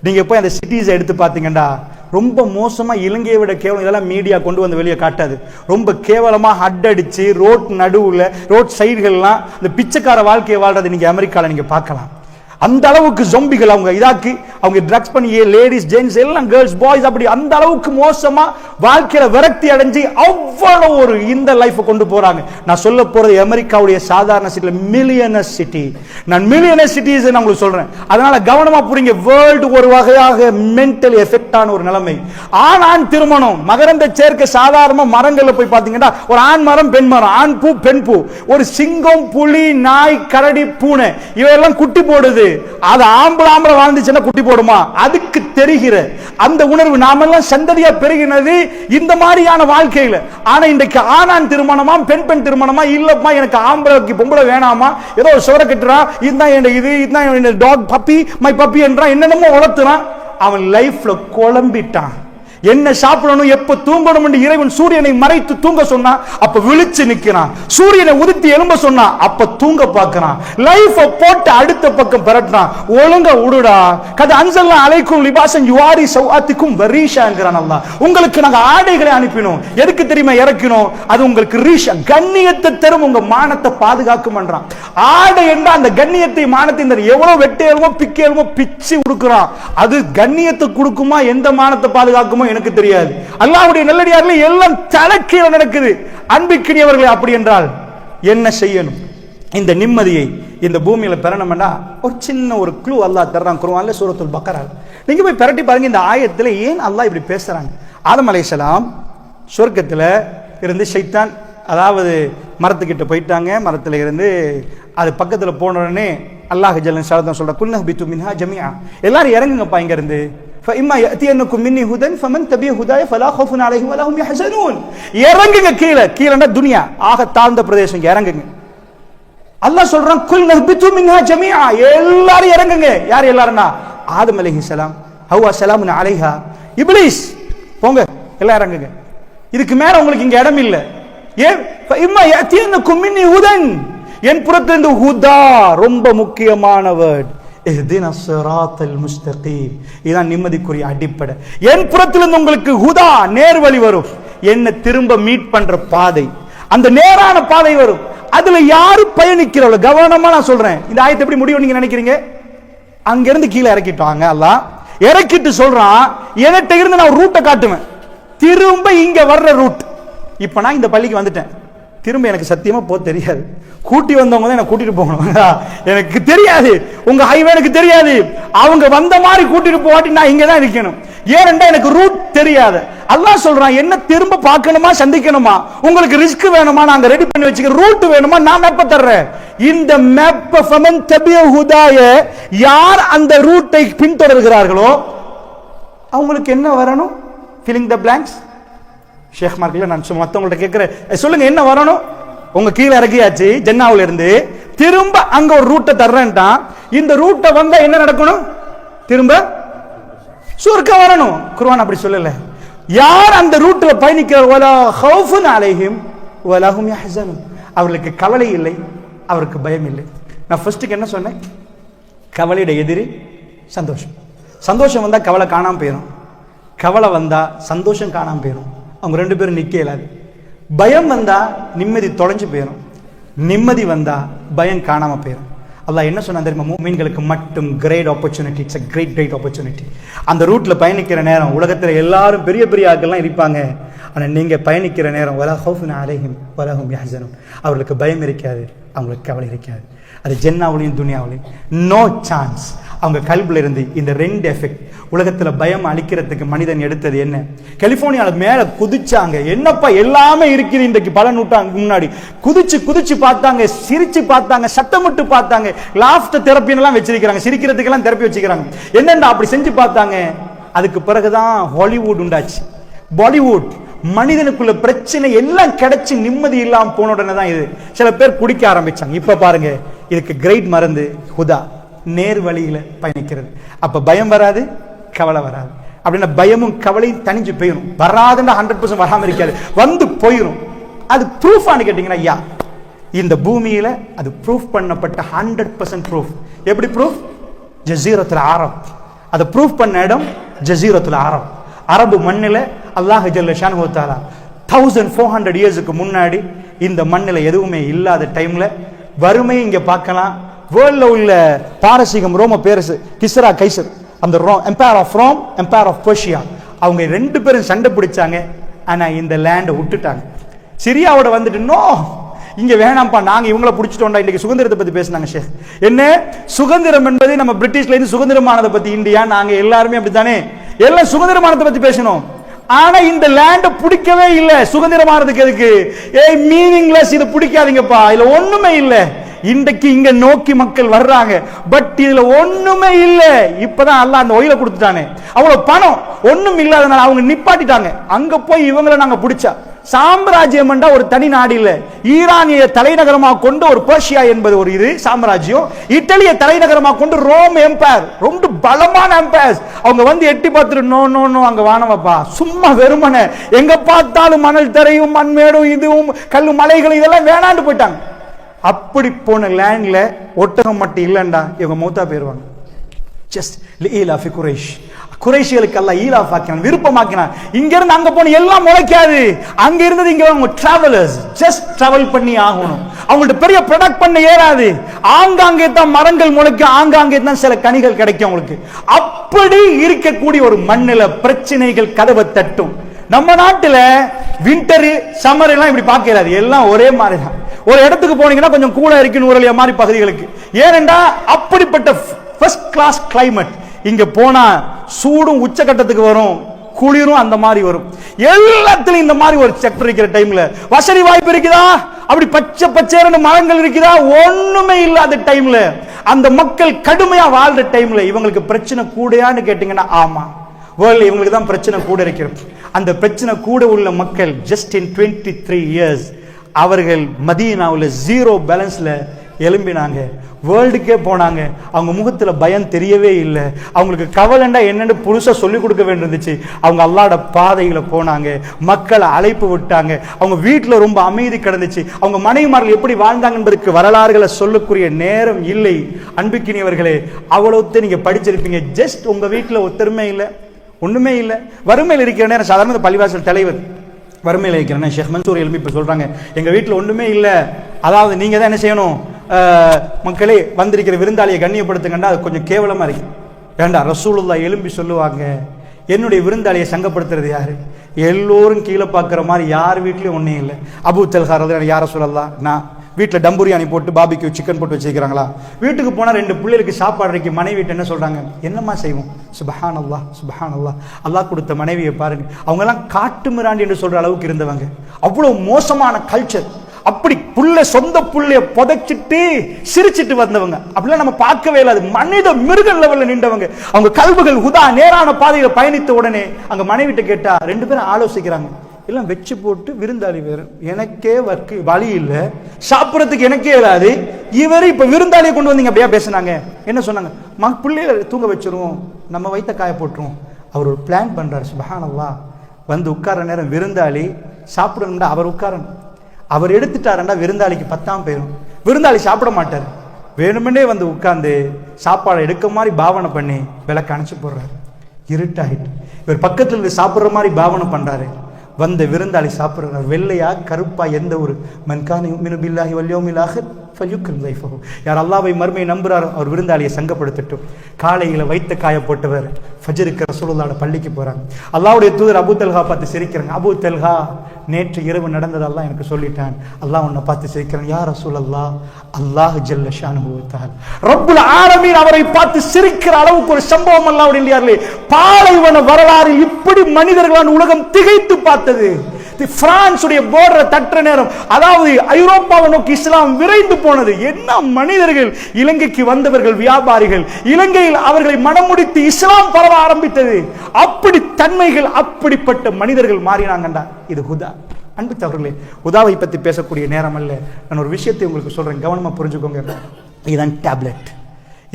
நீங்க போய் அந்த சிட்டிஸ் எடுத்து பாத்தீங்கன்னா ரொம்ப மோசமா, இலங்கையை விட கேவலம். இதெல்லாம் மீடியா கொண்டு வந்து வெளியே காட்டாது. ரொம்ப கேவலமா ஹட் அடிச்சு ரோட் நடுவுல ரோட் சைடுகள்லாம் இந்த பிச்சைக்கார வாழ்க்கையை வாழ்றது நீங்க அமெரிக்கால நீங்க பார்க்கலாம். அந்த அளவுக்கு ஜொம்பிகள் அவங்க இதாக்கி அவங்க ட்ரக்ஸ் பண்ணி லேடிஸ் ஜென்ஸ் எல்லாம் கேர்ள்ஸ் பாய்ஸ் அப்படி அந்த அளவுக்கு மோசமா வாழ்க்கையில விரக்தி அடைஞ்சு அவ்வளவு ஒரு இந்த லைஃப் கொண்டு போறாங்க. நான் சொல்ல போறது அமெரிக்காவுடைய சாதாரண சிட்டில மில்லியனர் சிட்டி. நான் மில்லியனர் சிட்டிஸ் நான் உங்களுக்கு சொல்றேன். அதனால கவனமா புரியுங்க. வேர்ல்டு ஒரு வகையாக மென்டல் எஃபெக்ட் ஆன ஒரு நிலைமை. ஆண் திருமணம், மகரந்த சேர்க்கை சாதாரண மரங்கள்ல போய் பாத்தீங்கன்னா ஒரு ஆண் மரம் பெண் மரம், ஆண் பூ பெண் பூ, ஒரு சிங்கம் புலி நாய் கரடி பூனை இவையெல்லாம் குட்டி போடுது. அது ஆம்பளை வாழ்ந்துச்சுன்னா குட்டி போடுமா? அதுக்கு தெரிகிற அந்த உணர்வு நாமெல்லாம் சந்ததியா பெருகினது இந்த மாதிரியான வாழ்க்கையில. ஆனா இன்றைக்கு ஆணான் திருமணமா பெண் திருமணமா இல்லப்பா எனக்கு ஆம்பளைக்கு பொம்பளை வேணாமா, ஏதோ சொர கட்டுறா, இதுதான் இதுதான் டாக் பப்பி மை பப்பி என்றான், என்னென்னமோ வளர்த்துறான். அவன் லைஃப்ல குழம்பிட்டான். என்ன சாப்பிடணும் எப்ப தூங்கணும் என்று இறைவன் சூரியனை மறைத்து தூங்க சொன்னா அப்ப விழிச்சு நிக்கிறான். சூரியனை உதித்து எழும்ப சொன்னா அப்ப தூங்க பார்க்கிறான். லைஃப் போட்டு அடுத்த பக்கம் பரட்டுறான். ஒழுங்க உடுடா. கத அன்சல்லா அலைக்கும் லிபாசன் யுவாரி சௌஆத்திக்கும் வரீஷாங்கிறான் அல்லாஹ். உங்களுக்கு நாங்க ஆடைகளை அனுப்பினோம். எதுக்கு தெரியுமா இறக்கினோம்? அது உங்களுக்கு ரீஷா, கண்ணியத்தை தரும், உங்க மானத்தை பாதுகாக்கும் என்றான். ஆடை என்ற அந்த கண்ணியத்தை மானத்தை எவ்வளவு வெட்டையலுமோ பிக்கையலுமோ பிச்சு உடுக்குறான். அது கண்ணியத்தை கொடுக்குமா எந்த மானத்தை பாதுகாக்குமோ எனக்கு தெரியாது. அல்லாஹ்வுடைய நல்லடியார்களே எல்லாம் தலைக்கீழ நடக்குது. அன்பிற்கினியவர்களே, அப்படி என்றால் என்ன செய்யணும்? இந்த நிம்மதியை இந்த பூமியில பெறணும்னா ஒரு சின்ன ஒரு க்ளூ அல்லாஹ் தர்றான் குர்ஆன்ல, சூரத்துல் பக்கரா. நீங்க போய் பிரட்டி பாருங்க இந்த ஆயத்துல ஏன் அல்லாஹ் இப்படி பேசுறாங்க. ஆதம் அலைஹிஸ்ஸலாம் சொர்க்கத்துல இருந்து ஷைத்தான், அதாவது மரத்துக்கிட்ட போயிட்டாங்க. மரத்துல இருந்து அது பக்கத்துல போன உடனே அல்லாஹ் ஜல்ல ஷானஹு சொல்ற குல்னஹ்பிது மின்ஹா ஜமீஆ, எல்லாரும் இறங்குங்கப்பா இங்க இருந்து. فإما يأتينكم مني هدى فمن تبع هداي فلا خوف عليهم ولا هم يحزنون. இறங்குங்க கீழ. கீழனா துனியா, ஆக தாழ்ந்த பிரதேசம், இறங்குங்க. அல்லாஹ் சொல்றான் குல் நஹ்பிது மின்ஹா ஜமீஆ, எல்லாரும் இறங்குங்க. யார் எல்லாரும்னா ஆதம் அலைஹிஸ்ஸலாம், ஹவ்வா ஸலாமுன் அலைஹா, இப்லீஸ், போங்க எல்லாம் இறங்குங்க. இதுக்கு மேல உங்களுக்கு இங்க இடம் இல்ல. ஏன்? فإما يأتينكم مني هدى, என் புறத்திலிருந்து ஹுதா, ரொம்ப முக்கியமான வேர்ட். இஹ்தின ஸிராத்தல் முஸ்தகீம், இதான் நிம்மதிக்குரிய அடிப்படை. என் புறத்திலிருந்து உங்களுக்கு ஹுதா, நேர் வழி வரும். என்ன திரும்ப மீட் பண்ற பாதை, அந்த நேரான பாதை வரும். அதுல யாரு பயணிக்கிறவளோ கவனமா நான் சொல்றேன். இந்த ஆயத்தை எப்படி முடியும் நீங்க நினைக்கிறீங்க? அங்க இருந்து கீழே இறக்கிட்டாங்க. அல்லாஹ் இறக்கிட்டு சொல்றான், என்கிட்ட இருந்து நான் ரூட்டை காட்டுவேன், திரும்ப இங்க வர்ற ரூட். இப்ப நான் இந்த பள்ளிக்கு வந்துட்டேன், திரும்ப எனக்கு சத்தியமா போக தெரியாது. கூட்டி வந்தவங்க தான் எனக்கு கூட்டிட்டு போகணும், எனக்கு தெரியாது. உங்க ஹைவே எனக்கு தெரியாது. அவங்க வந்த மாதிரி கூட்டிட்டு போவாட்டி நான் இங்க தான் இருக்கணும். ஏனென்றா எனக்கு ரூட் தெரியாது. அல்லாஹ் சொல்றான், என்ன திரும்ப பார்க்கணுமா சந்திக்கணுமா, உங்களுக்கு ரிஸ்க் வேணுமா நாங்க ரெடி பண்ணி வச்சுக்க, ரூட் வேணுமா நான் மேப்ப தர்றேன். இந்த மேப்ப ஃபமன் தபிய ஹுதாய, யார் அந்த ரூட்டை பின்தொடர்கிறார்களோ அவங்களுக்கு என்ன வரணும்? Filling the blanks. ஷேக் மார்க்ல நான் மற்றவங்கள்ட்ட கேட்கிறேன், சொல்லுங்க என்ன வரணும்? உங்க கீழே இறக்கியாச்சு ஜன்னாவுல இருந்து, திரும்ப அங்க ஒரு ரூட்டை தர்றேன்ட்டான். இந்த ரூட்டை வந்தா என்ன நடக்கணும்? திரும்ப சுவர்க்கம் வரணும். குர்ஆன் அப்படி சொல்லல. யார் அந்த ரூட்ல பயணிக்கிறார், வலா ஹௌஃபுன் அலைஹிம் வலா ஹும் யஹ்ஸனூன், அவர்களுக்கு கவலை இல்லை, அவருக்கு பயம் இல்லை. நான் ஃபர்ஸ்ட்டுக்கு என்ன சொன்னேன்? கவலையோட எதிரி சந்தோஷம். சந்தோஷம் வந்தா கவலை காணாம போயிடும், கவலை வந்தா சந்தோஷம் காணாம போயிடும். அவங்க ரெண்டு பேரும் நிக்க இயலாது. பயம் வந்தா நிம்மதி தொலைஞ்சு போயிடும், நிம்மதி வந்தா பயம் காணாம போயிடும். அல்லாஹ் என்ன சொன்னா தெரியுமா? மூமின்களுக்கு மட்டும் great opportunity, it's a great opportunity. அந்த ரூட்ல பயணிக்கிற நேரம் உலகத்துல எல்லாரும் பெரிய பெரிய ஆட்கள்லாம் இருப்பாங்க. ஆனா நீங்க பயணிக்கிற நேரம் வலா ஹௌஃபுன் அலைஹிம் வலா ஹும் யஹ்ஸனூன், அவர்களுக்கு பயம் இருக்காது, அவங்களுக்கு கவலை இருக்காது. அது ஜன்னாவுலையும் துனியாவுலையும் நோ சான்ஸ். அவங்க கல்புல இருந்து இந்த ரெண்டு எஃபெக்ட். உலகத்துல பயம் அளிக்கிறதுக்கு மனிதன் எடுத்தது என்ன? கலிபோர்னியால மேல குதிச்சாங்க. என்னப்பா எல்லாமே இருக்குது இன்றைக்கு, பல நூற்றாண்டுக்கு முன்னாடி குதிச்சு குதிச்சு பார்த்தாங்க, சிரிச்சு பார்த்தாங்க, சத்தமிட்டு பார்த்தாங்க, லாஃப்ட் தெரப்பின்னு எல்லாம் வச்சிருக்காங்க, சிரிக்கிறதுக்கு எல்லாம் தெரப்பி வச்சுக்கிறாங்க. என்னண்டா அப்படி செஞ்சு பார்த்தாங்க. அதுக்கு பிறகுதான் ஹாலிவுட் உண்டாச்சு, பாலிவுட். மனிதனுக்குள்ள பிரச்சனை எல்லாம் கிடைச்சு நிம்மதி இல்லாம போன உடனே தான் இது சில பேர் குடிக்க ஆரம்பிச்சாங்க. இப்ப பாருங்க, இதுக்கு கிரேட் மருந்து ஹுதா, நேர் வழியில பயணிக்கிறது. அப்ப பயம் வராது, கவலை வராது. அப்படின்னா பயமும் கவலையும் தனிஞ்சு போயிடும். வராதுன்னா 100% வராம இருக்காது, வந்து போயிடும். அது ப்ரூஃபான்னு கேட்டீங்கன்னா, ஐயா இந்த பூமியில அது ப்ரூஃப் பண்ணப்பட்ட 100% ப்ரூஃப். எப்படி ப்ரூஃப்? ஜஸீரத்துல் அரப், அதை ப்ரூஃப் பண்ண இடம் ஜஸீரத்துல் அரப், அரபு மண்ணில் அல்லாஹ் ஜல்ல ஷானுஹு தஆலா 1400 இயர்ஸுக்கு முன்னாடி இந்த மண்ணில் எதுவுமே இல்லாத டைம்ல வறுமை இங்க பார்க்கலாம். வேர்ல்ட்ல உள்ள பாரசீகம், ரோம பேரரசு, கிஸ்ரா கைசர், அந்த empire of Rome, empire of Persia, அவங்க 2 பேரும் சண்டை பிடிச்சாங்க. ஆனா இந்த லேண்டை விட்டுட்டாங்க. சிரியாவோட வந்துட்டு நோ இங்க வேணாம்ப்பா, நாங்க இவங்கள பிடிச்சிட்டோம்டா. இன்னைக்கு சுதந்திரத்தை பத்தி பேசினாங்க ஷேக். என்ன சுதந்திரம் என்பது நம்ம பிரிட்டிஷ்ல இருந்து சுதந்திரமானதை பத்தி, இந்தியா நாங்க எல்லாருமே அப்படித்தானே, எல்லாம் சுதந்திரமானதை பத்தி பேசணும். ஆனா இந்த லேண்ட் பிடிக்கவே இல்லை. சுதந்திரமானதுக்கு எதுக்கு? மீனிங்லெஸ், இது பிடிக்காதீங்கப்பா, இதுல ஒண்ணுமே இல்லை. இன்றைக்கு இங்க நோக்கி மக்கள் வர்றாங்க, பட் இதுல ஒண்ணுமே இல்ல. இப்பதான் அல்லாஹ் அந்த ஒயில கொடுத்துட்டானே, அவ்வளவு பணம் ஒண்ணும் இல்லாதனால அவங்க நிப்பாட்டிட்டாங்க. அங்க போய் இவங்களை நாங்க பிடிச்சா சாம்ராஜ்யம் என்றா ஒரு தனி நாடு இல்ல. ஈரானிய தலைநகரமாக கொண்டு ஒரு பெர்ஷியா என்பது ஒரு இது சாம்ராஜ்யம், இத்தாலிய தலைநகரமாக கொண்டு ரோம் எம்பையர், ரொம்ப பலமான எம்பையர்ஸ். அவங்க வந்து எட்டி பார்த்துட்டு நோ நோ நோ அங்க வானவப்பா, சும்மா வெறுமனே எங்க பார்த்தாலும் மணல் தரையும் மண்மேடும் இதுவும் கல்லு மலைகளும் இதெல்லாம் வேணாண்டு போயிட்டாங்க. அப்படி போன லேண்ட்ல ஒட்டகம் மட்டும் இல்லண்டா இவங்க மௌத்தா போயிருவாங்க. ஜஸ்ட் லீலாஃபி குரைஷ், குறைஷிகளுக்கு அல்லாஹ் ஈலாஃப் ஆக்கினான், விருப்பமாக்கினான். இங்க இருந்து அங்க போன எல்லாம் முளைக்காது. அங்க இருந்தது இங்க அவங்க டிராவலர்ஸ், ஜஸ்ட் டிராவல் பண்ணி ஆகணும். அவங்கள்ட்ட பெரிய ப்ரொடக்ட் பண்ண ஏறாது. ஆங்காங்கே தான் மரங்கள் முளைக்கும், ஆங்காங்கே தான் சில கனிகள் கிடைக்கும் அவங்களுக்கு. அப்படி இருக்கக்கூடிய ஒரு மண்ணில பிரச்சனைகள் கதவை தட்டும். நம்ம நாட்டுல விண்டர் சம்மர் எல்லாம் இப்படி பார்க்கிறாரு, எல்லாம் ஒரே மாதிரி தான். ஒரு இடத்துக்கு போனீங்கன்னா கொஞ்சம் கூட இருக்குன்னு ஊரலியா மாதிரி பகுதிகளுக்கு, ஏனென்றா அப்படிப்பட்ட ஃபர்ஸ்ட் கிளாஸ் கிளைமேட். இங்க போனா சூடும் உச்சகட்டத்துக்கு வரும், குளிரும் அந்த மாதிரி வரும். எல்லாத்துலயும் இந்த மாதிரி ஒரு செக்டர் இருக்கிற டைம்ல வசதி வாய்ப்பு இருக்குதா? அப்படி பச்சை பச்சையான மரங்கள் இருக்குதா? ஒண்ணுமே இல்லாத டைம்ல, அந்த மக்கள் கடுமையா வாழ்ற டைம்ல இவங்களுக்கு பிரச்சனை கூடையான்னு கேட்டீங்கன்னா ஆமா, வேர்ல்ட்ல இவங்களுக்கு தான் பிரச்சனை கூட இருக்கிறது. அந்த பிரச்சனை கூட உள்ள மக்கள் ஜஸ்ட் இன் 23 இயர்ஸ் அவர்கள் மதீனாவுல 0 பேலன்ஸ்ல எழும்பினாங்க, வேர்ல்டுக்கே போனாங்க. அவங்க முகத்துல பயம் தெரியவே இல்லை. அவங்களுக்கு கவலைண்டா என்னன்னு புதுசா சொல்லிக் கொடுக்க வேண்டியிருந்துச்சு. அவங்க அல்லாஹ்வோட பாதையில போனாங்க, மக்களை அழைப்பு விட்டாங்க. அவங்க வீட்டுல ரொம்ப அமைதி கிடந்துச்சு. அவங்க மனைவிமார்கள் எப்படி வாழ்ந்தாங்க என்பதற்கு வரலாறுகளை சொல்லக்கூடிய நேரம் இல்லை. அன்புக்கினியவர்களே, அவ்வளவு நீங்க படிச்சிருப்பீங்க. ஜஸ்ட் உங்க வீட்டுல ஒத்தருமே இல்லை, ஒண்ணுமே இல்லை. வறுமையில் இருக்கிற நேரம் சாதாரண பள்ளிவாசல் தலைவர் வறுமையில் இருக்கிறேன் ஷேக் மன்சூர் எழுப்பி இப்ப சொல்றாங்க, எங்க வீட்டுல ஒண்ணுமே இல்லை. அதாவது நீங்க தான் என்ன செய்யணும், மக்களே வந்திருக்கிற விருந்தாளியை கண்ணியப்படுத்துங்கண்டா அது கொஞ்சம் கேவலமா இருக்கு. ஏண்டா ரசூலுல்லாஹ் எழும்பி சொல்லுவாங்க, என்னுடைய விருந்தாளியை சங்கப்படுத்துறது யாரு? எல்லோரும் கீழே பார்க்குற மாதிரி யார் வீட்லயும் ஒன்றும் இல்லை. அபூ தல்ஹா ரலியல்லாஹு யார சொல்லலாம், நான் வீட்டில் டம் பிரியாணி போட்டு பாபிக்கு சிக்கன் போட்டு வச்சுக்கிறாங்களா? வீட்டுக்கு போனால் 2 பிள்ளைகளுக்கு சாப்பாடு இருக்கு. மனைவி வீட்டு என்ன சொல்றாங்க, என்னம்மா செய்வோம்? சுபஹான் அல்லாஹ், சுபஹான் அல்லாஹ், அல்லாஹ் கொடுத்த மனைவியை பாருங்க. அவங்க எல்லாம் காட்டு மிராண்டி என்று சொல்ற அளவுக்கு இருந்தவங்க. அவ்வளவு மோசமான கல்ச்சர். அப்படி புள்ள சொந்த புள்ளைய புதைச்சிட்டு சிரிச்சிட்டு வந்தவங்க. அப்படிலாம் நம்ம பார்க்கவே இல்லாது. மனித மிருக லெவல்ல நின்றவங்க. அவங்க கல்புகள் ஹுதா நேரான பாதையில பயணித்த உடனே அங்க மனைவிட்ட கேட்டா 2 பேரும் ஆலோசிக்கிறாங்க, எல்லாம் வச்சு போட்டு விருந்தாளி வேறு, எனக்கே வழி இல்லை, சாப்பிட்றதுக்கு எனக்கே இல்லாது, இவரு இப்ப விருந்தாளியை கொண்டு வந்தீங்க அப்படியா பேசினாங்க. என்ன சொன்னாங்க, பிள்ளைகளை தூங்க வச்சிருவோம், நம்ம வைத்த காய போட்டுருவோம். அவர் ஒரு பிளான் பண்றாரு. சுப்ஹானல்லாஹ், வந்து உட்கார நேரம் விருந்தாளி சாப்பிடணும்டா அவர் உட்காரணும். அவர் எடுத்துட்டாருண்டா விருந்தாளிக்கு 10ஆம் போயிடும். விருந்தாளி சாப்பிட மாட்டார், வேணுமெண்டே வந்து உட்கார்ந்து சாப்பாடை எடுக்க மாதிரி பாவனை பண்ணி விளக்க அணைச்சு போடுறாரு. இருட்டாயிட்டு இவர் பக்கத்துல இருந்து சாப்பிட்ற மாதிரி பாவனை பண்றாரு. வந்த விருந்தாளி சாப்பிடுறார். வெள்ளையா கருப்பா எந்த ஒரு மன்கானி யுமினு பில்லாஹி வல் யௌமில் ஆகிர் ஃபல்யுக்ரிம் தைஃபஹு, யார் அல்லாஹ்வை மறுமையை நம்புறாரோ அவர் விருந்தாளியை சங்கப்படுத்தட்டும். காலையில வைத்த காய போட்டவர் ஃபஜ்ருக்கு ரசூலுல்லாஹ்வோட பள்ளிக்கு போறாங்க. அல்லாஹ்வுடைய தூதர் அபூ தல்ஹா பார்த்து சிரிக்கிறாங்க. அபூ தல்ஹா, நேற்று இரவு நடந்ததெல்லாம் எனக்கு சொல்லிட்டான். அல்லாஹ் உன்னை பார்த்து சிரிக்கிறான். யா ரசூலல்லாஹ், அல்லாஹ் ஜல்ல ஷானுஹு வ தஆலா ரப்புல் ஆலமீன் அவரை பார்த்து சிரிக்கிற அளவுக்கு ஒரு சம்பவம் அல்லாஹ்வுடைய இல்லையார்களே, பாலைவன வரலாறு இப்படி மனிதர்களான உலகம் திகைத்து பார்த்தது. பிரான்சுடைய போர்டரை தட்டுற நேரம், அதாவது ஐரோப்பாவை நோக்கி இஸ்லாம் விரைந்து போனது. என்ன மனிதர்கள்! இலங்கைக்கு வந்தவர்கள் வியாபாரிகள், இலங்கையில் அவர்களை மனமுடித்து இஸ்லாம் பரவ ஆரம்பித்தது. அப்படி தன்மைகள், அப்படிப்பட்ட மனிதர்கள் மாறினாங்கண்டா. இது ஹுதா. அன்பு தவறுகளே, ஹுதாவை பத்தி பேசக்கூடிய நேரம் அல்ல. நான் ஒரு விஷயத்தை உங்களுக்கு சொல்றேன், கவனமா புரிஞ்சுக்கோங்க. இதுதான் டேப்லெட்.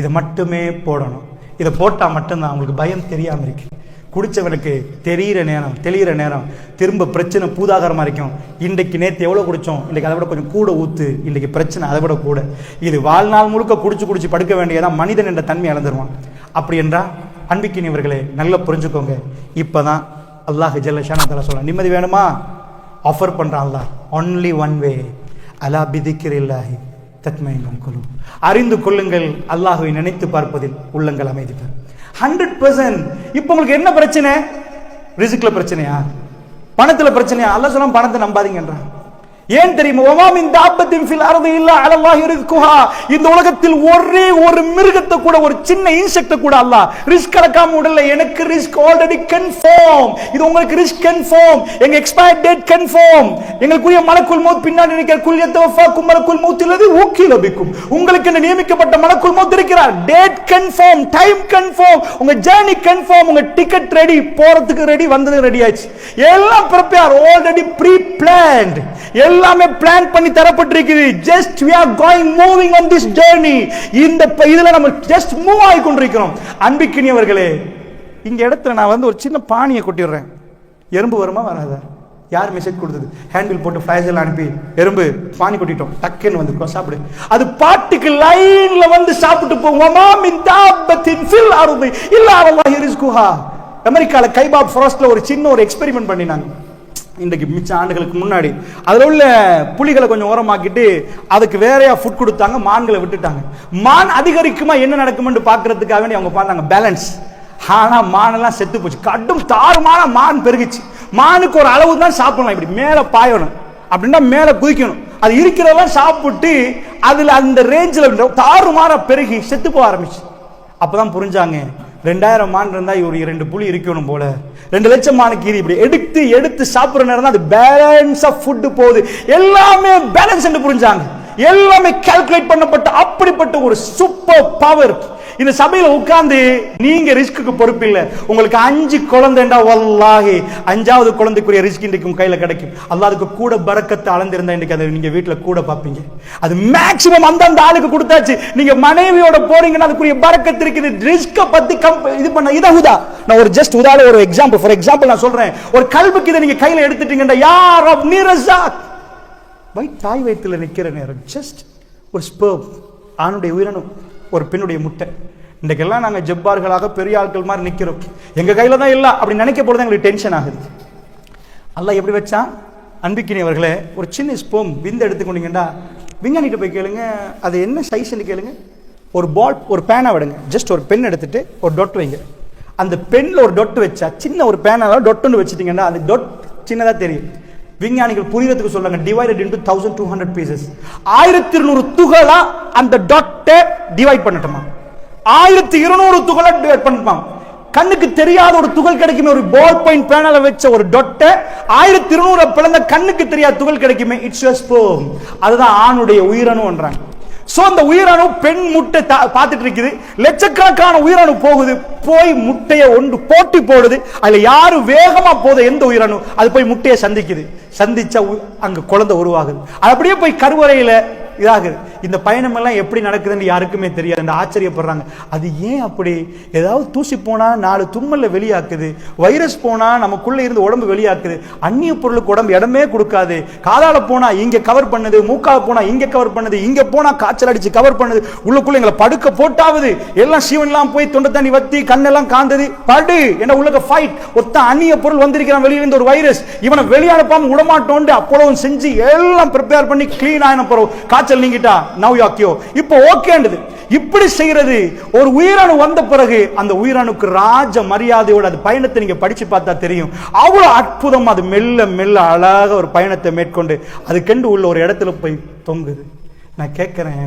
இதை மட்டுமே போடணும். இதை போட்டா மட்டும்தான் உங்களுக்கு பயம் தெரியாம இருக்கு. குடிச்சவனுக்கு தெளிகிற நேரம் திரும்ப பிரச்சனை பூதாகரமா இருக்கும். இன்றைக்கு நேற்று எவ்வளவு குடிச்சோம், இன்னைக்கு அதை விட கொஞ்சம் கூட ஊத்து, இன்னைக்கு பிரச்சனை அதை விட கூட. இது வாழ்நாள் முழுக்க குடிச்சு படுக்க வேண்டியதான். மனிதன் என்ற தன்மை இழந்துருவான். அப்படி என்றா அன்பிக்கினியவர்களே நல்லா புரிஞ்சுக்கோங்க. இப்பதான் அல்லாஹ் ஜல்ல ஷானஹு சொல்ல நிம்மதி வேணுமா ஆஃபர் பண்றான் அல்லாஹ். ஒன்லி ஒன் வே அலா பிதிக்ரில்லாஹி தத்மைனுல் குலூப். அறிந்து கொள்ளுங்கள், அல்லாஹ்வை நினைத்து பார்ப்பதில் உள்ளங்கள் அமைதி பெறும். 100%. இப்போ உங்களுக்கு என்ன பிரச்சனை? ரிஸ்க்ல பிரச்சனையா, பணத்துல பிரச்சனையா? அல்லாஹ் சொல்றான் பணத்தை நம்பாதீங்கன்றான். ஏன் தெரியுமா? வமா மின் தாபத்தின் ஃபில் அர்தி இல்லா அலல்லாஹி ரிஸ்குஹா. இந்த உலகத்தில் ஒரே ஒரு மிருகத்தை கூட, ஒரு சின்ன இன்செக்ட் கூட அல்லாஹ் ரிஸ்க் கலக்காம விடல. எனக்கு ரிஸ்க் ஆல்ரெடி கன்ஃபார்ம். இது உங்களுக்கு ரிஸ்க் கன்ஃபார்ம். எங்க எக்ஸ்பயர் டேட் கன்ஃபார்ம். எங்களுக்குரிய மலக்குல் மௌத் பின்னாடி இருக்கிற குல் யதவஃபாக்கும் மலக்குல் மௌத் இல்லது வக்கீல பிக்கும். உங்களுக்கு இந்த நியமிக்கப்பட்ட மலக்குல் மௌத் இருக்கிறார். டேட் கன்ஃபார்ம், டைம் கன்ஃபார்ம், உங்க ஜர்னி கன்ஃபார்ம், உங்க டிக்கெட் ரெடி, போறதுக்கு ரெடி, வந்தது ரெடி ஆயிடுச்சு. எல்லாம் ப்ரிப்பேர், ஆல்ரெடி ப்ரீ பிளான்ட், எல்லாமே பிளான் பண்ணி தரப்பட்டிருக்குது. Just we are going moving on this journey. இந்த இதுல நம்ம ஜஸ்ட் மூவ் ஆகி கொண்டிருக்கிறோம். அன்பிக்கினியவர்களே, இங்க இடத்துல நான் ஒரு சின்ன பானியை கொட்டிடுறேன். எறும்பு வருமா வராதா? யார் மெசேஜ் கொடுத்தது? ஹேண்டில் போட்டு ஃபிளாஷ் அனுப்பி எறும்பு பானி கொட்டிட்டோம், டக்குன்னு வந்து சாப்பிடு. அது பாட்டுக்கு லைன்ல வந்து சாப்பிட்டு போகும். வமா மின் தாபத்தின் ஃபில் அர்தி இல்லா அலல்லாஹி ரிஸ்குஹா. அமெரிக்கால கைபாப் ஃபாரஸ்ட்ல ஒரு சின்ன ஒரு எக்ஸ்பெரிமெண்ட் பண்ணினாங்க. இன்றைக்கு மிச்ச ஆண்டுகளுக்கு முன்னாடி அதில் உள்ள புலிகளை கொஞ்சம் ஓரமாக்கிட்டு அதுக்கு வேறையா ஃபுட் கொடுத்தாங்க, மான்களை விட்டுட்டாங்க. மான் அதிகரிக்குமா என்ன நடக்கும்னு பார்க்கறதுக்காக வேண்டி அவங்க பார்த்தாங்க பேலன்ஸ். ஆனா மானெல்லாம் செத்து போச்சு. கடும் தாறுமான மான் பெருகிச்சு. மானுக்கு ஒரு அளவு தான் சாப்பிடணும், இப்படி மேல பாயணும், அப்படின்னா மேல குதிக்கணும். அது இருக்கிறதெல்லாம் சாப்பிட்டு அதுல அந்த ரேஞ்சில் தாறுமாற பெருகி செத்து போக ஆரம்பிச்சு. அப்பதான் புரிஞ்சாங்க, 2000 மான் இருந்தா ஒரு 2 புலி இருக்கணும் போல. 2 லட்சம் மானுக்கு இப்படி எடுத்து எடுத்து சாப்பிடுற நேரம் தான் அது பேலன்ஸ் ஆஃப் ஃபுட் போகுது. எல்லாமே பேலன்ஸ் என்று புரிஞ்சாங்க. எல்லாமே கால்குலேட் பண்ணப்பட்ட அப்படிப்பட்ட ஒரு சூப்பர் பவர். இந்த சபையில உட்கார்ந்து நீங்க ரிஸ்க்கு பொறுப்பு இல்ல. உங்களுக்கு 5 குழந்தைண்டா வல்லாஹி 5வது குழந்தைக்குரிய ரிஸ்க் இன்றைக்கு கையில கிடைக்கும். அல்லாஹ் அதுக்கு கூட பரக்கத்தை அளந்திருந்தா இன்னைக்கு அதை நீங்க வீட்டுல கூட பாப்பீங்க. அது மேக்ஸிமம் அந்த ஆளுக்கு கொடுத்தாச்சு. நீங்க மனைவியோட போறீங்கன்னா அதுக்குரிய பரக்கத்து இருக்குது. ரிஸ்க பத்தி இது பண்ண இதா நான் ஒரு ஜஸ்ட் உதாரண ஒரு எக்ஸாம்பிள், ஃபார் எக்ஸாம்பிள் நான் சொல்றேன். ஒரு கல்புக்கு இதை நீங்க கையில எடுத்துட்டீங்கன்னா யார் ரப் நிரஸாக் தாய் வயித்துல நிக்கிற நேரம் ஜஸ்ட் ஒரு ஸ்பெர்ம், ஆணுடைய உயிரணு, ஒரு பெண்ணுடைய முட்டை. இன்றைக்கெல்லாம் நாங்கள் ஜப்பார்களாக பெரிய ஆட்கள் மாதிரி நிற்கிறோம். எங்கள் கையில் தான் இல்லை அப்படி நினைக்க போகிறது எங்களுக்கு டென்ஷன் ஆகுது. அல்லாஹ் எப்படி வச்சான்? அன்பிக்கினியவர்களே, ஒரு சின்ன ஸ்பெர்ம் விந்து எடுத்துக்கொண்டீங்கன்னா விஞ்ஞானிகிட்ட போய் கேளுங்க, அது என்ன சைஸ்ன்னு கேளுங்க. ஒரு பால், ஒரு பேனா விடுங்க, ஜஸ்ட் ஒரு பென் எடுத்துட்டு ஒரு டொட் வைங்க. அந்த பென்னில் ஒரு டொட் வச்சா, சின்ன ஒரு பேனால டொட்டுன்னு வச்சுட்டீங்கன்னா அந்த டொட் சின்னதாக தெரியும். விஞ்ஞானிகள் புரியறதுக்கு சொல்றாங்க, டிவைடட் இன்டு 1200 பீசஸ். 1200 துகளா அந்த டாட்டை டிவைட் பண்ணட்டுமா? 1200 துகளா டிவைட் பண்ணட்டுமா? கண்ணுக்கு தெரியாத ஒரு துகள் கிடைக்குமே. ஒரு பால் பாயிண்ட் பேனால வச்ச ஒரு டொட்டை 1200 பிளந்த கண்ணுக்கு தெரியாத துகள் கிடைக்குமே. It's your sperm. அதுதான் ஆணுடைய உயிரணுன்றாங்க. சோ அந்த உயிரணு பெண் முட்டை பார்த்துட்டு இருக்குது. லட்சக்கணக்கான உயிரணு போகுது, போய் முட்டையை ஒன்று போட்டி போடுது. அதுல யாரு வேகமா போகுது, எந்த உயிரணு அது போய் முட்டையை சந்திக்குது. சந்திச்சா அங்க குழந்தை உருவாகுது. அது அப்படியே போய் கருவறையில இதாகுது. இந்த பயணம் எல்லாம் எப்படி நடக்குதுன்னு யாருக்குமே தெரியாது. ஆச்சரியப்படுறாங்க, அது ஏன் அப்படி? ஏதாவது தூசி போனா 4 தும்மல்ல வெளியாக்குது, வைரஸ் போனா நமக்குள்ள இருந்து உடம்பு வெளியாக்குது, அந்நிய பொருளுக்கு உடம்பு இடமே கொடுக்காது. காதால போனா இங்க கவர் பண்ணுது, மூக்கால போனா இங்க கவர் பண்ணுது, இங்க போனா காய்ச்சல் அடிச்சு கவர் பண்ணுது, உள்ளுக்குள்ள எங்களை படுக்க போட்டாவது. எல்லாம் சீவன்லாம் போய் தொண்டை தண்ணி வத்தி கண்ணெல்லாம் காந்தது. படு என்ன உள்ள ஃபைட். ஒருத்த அந்நிய பொருள் வந்திருக்கிறான், வெளியிருந்து ஒரு வைரஸ், இவனை வெளியனுப்பாம விடமாட்டோண்டு அப்பளவும் செஞ்சு எல்லாம் ப்ரிப்பேர் பண்ணி கிளீன் ஆயின போறோம். காய்ச்சல் நீங்கிட்டா நவ் யூ கியூர், இப்போ ஓகேன்றது. இப்படி செய்யறது ஒரு உயிரணு வந்த பிறகு அந்த உயிரணுக்கு ராஜ மரியாதையோட அது பயணத்தை நீங்க படிச்சு பார்த்தா தெரியும். அவ்வளவு அற்புதம். அது மெல்ல மெல்ல அழகாக ஒரு பயணத்தை மேற்கொண்டு அதுக்கெண்டு உள்ள ஒரு இடத்துல போய் தொங்குது. நான் கேட்கிறேன்,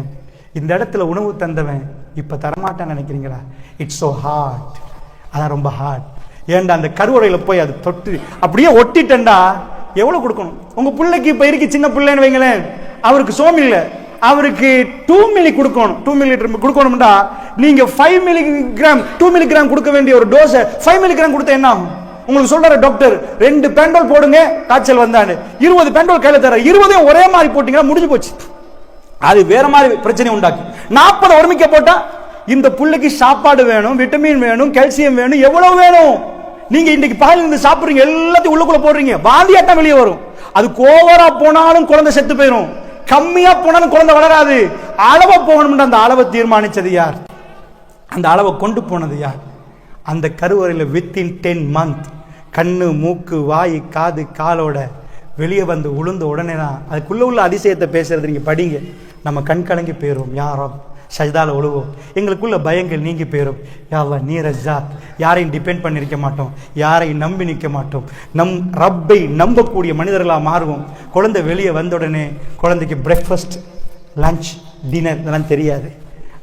இந்த இடத்துல உணவு தந்தவன் இப்ப தரமாட்டான்னு நினைக்கிறீங்களா? It's so heart. அதான் ரொம்ப ஹார்ட். ஏன்டா அந்த கருவறையில போய் அது தொட்டு அப்படியே ஒட்டிட்டா எவ்வளவு கொடுக்கணும்? உங்க பிள்ளைக்கு இப்ப இருக்கு சின்ன பிள்ளைன்னு வைங்களேன், அவருக்கு சோம் இல்ல, அவருக்கு 2 மில்லி கொடுக்கணும். 2 மில்லி கொடுக்கணும்டா நீங்க 5 மில்லிகிராம் 2 மில்லிகிராம் கொடுக்க வேண்டிய ஒரு டோஸ் 5 மில்லிகிராம் கொடுத்தா என்ன ஆகும்? உங்களுக்கு சொல்ற டாக்டர் 2 பெண்டோல் போடுங்க காய்ச்சல் வந்தானு, 20 பெண்டோல் கையில தர, 20 ஒரே மாதிரி போட்டீங்கன்னா முடிஞ்சு போச்சு. அது வேற மாதிரி பிரச்சனை உண்டாக்கி 40 ஒருமிக்க போட்டா இந்த புள்ளைக்கு சாப்பாடு வேணும், விட்டமின் வேணும், கால்சியம் வேணும், எவ்வளவு வேணும்? நீங்க இன்னைக்கு பகல் இருந்து சாப்பிடுறீங்க, எல்லாத்தையும் உள்ளுக்குள்ள போடுறீங்க, வாந்தியாட்டம் வெளியே வரும். அது ஓவரா போனாலும் குழந்தை செத்து போயிடும், கம்மியா போனாலும் குழந்தை வளராது. அளவா போகணும். அந்த அளவை தீர்மானிச்சது யார்? அந்த அளவை கொண்டு போனது யார்? அந்த கருவறையில் வித்தின் 10 months கண்ணு மூக்கு வாய் காது காலோட வெளியே வந்து உளுந்த உடனே தான் அதுக்குள்ளே உள்ள அதிசயத்தை பேசுறது நீங்கள் படிங்க. நம்ம கண் கலங்கி போயிடும். யாரும் சஜ்தால ஒழுவோம். எங்களுக்குள்ள பயங்கள் நீங்கி போயிடும். யாவா நீ ரஜாக், யாரையும் டிபெண்ட் பண்ணி நிற்க மாட்டோம், யாரையும் நம்பி நிற்க மாட்டோம். நம் ரப்பை நம்பக்கூடிய மனிதர்களாக மாறுவோம். குழந்தை வெளியே வந்த உடனே குழந்தைக்கு பிரேக்ஃபாஸ்ட் லஞ்ச் டின்னர் இதெல்லாம் தெரியாது,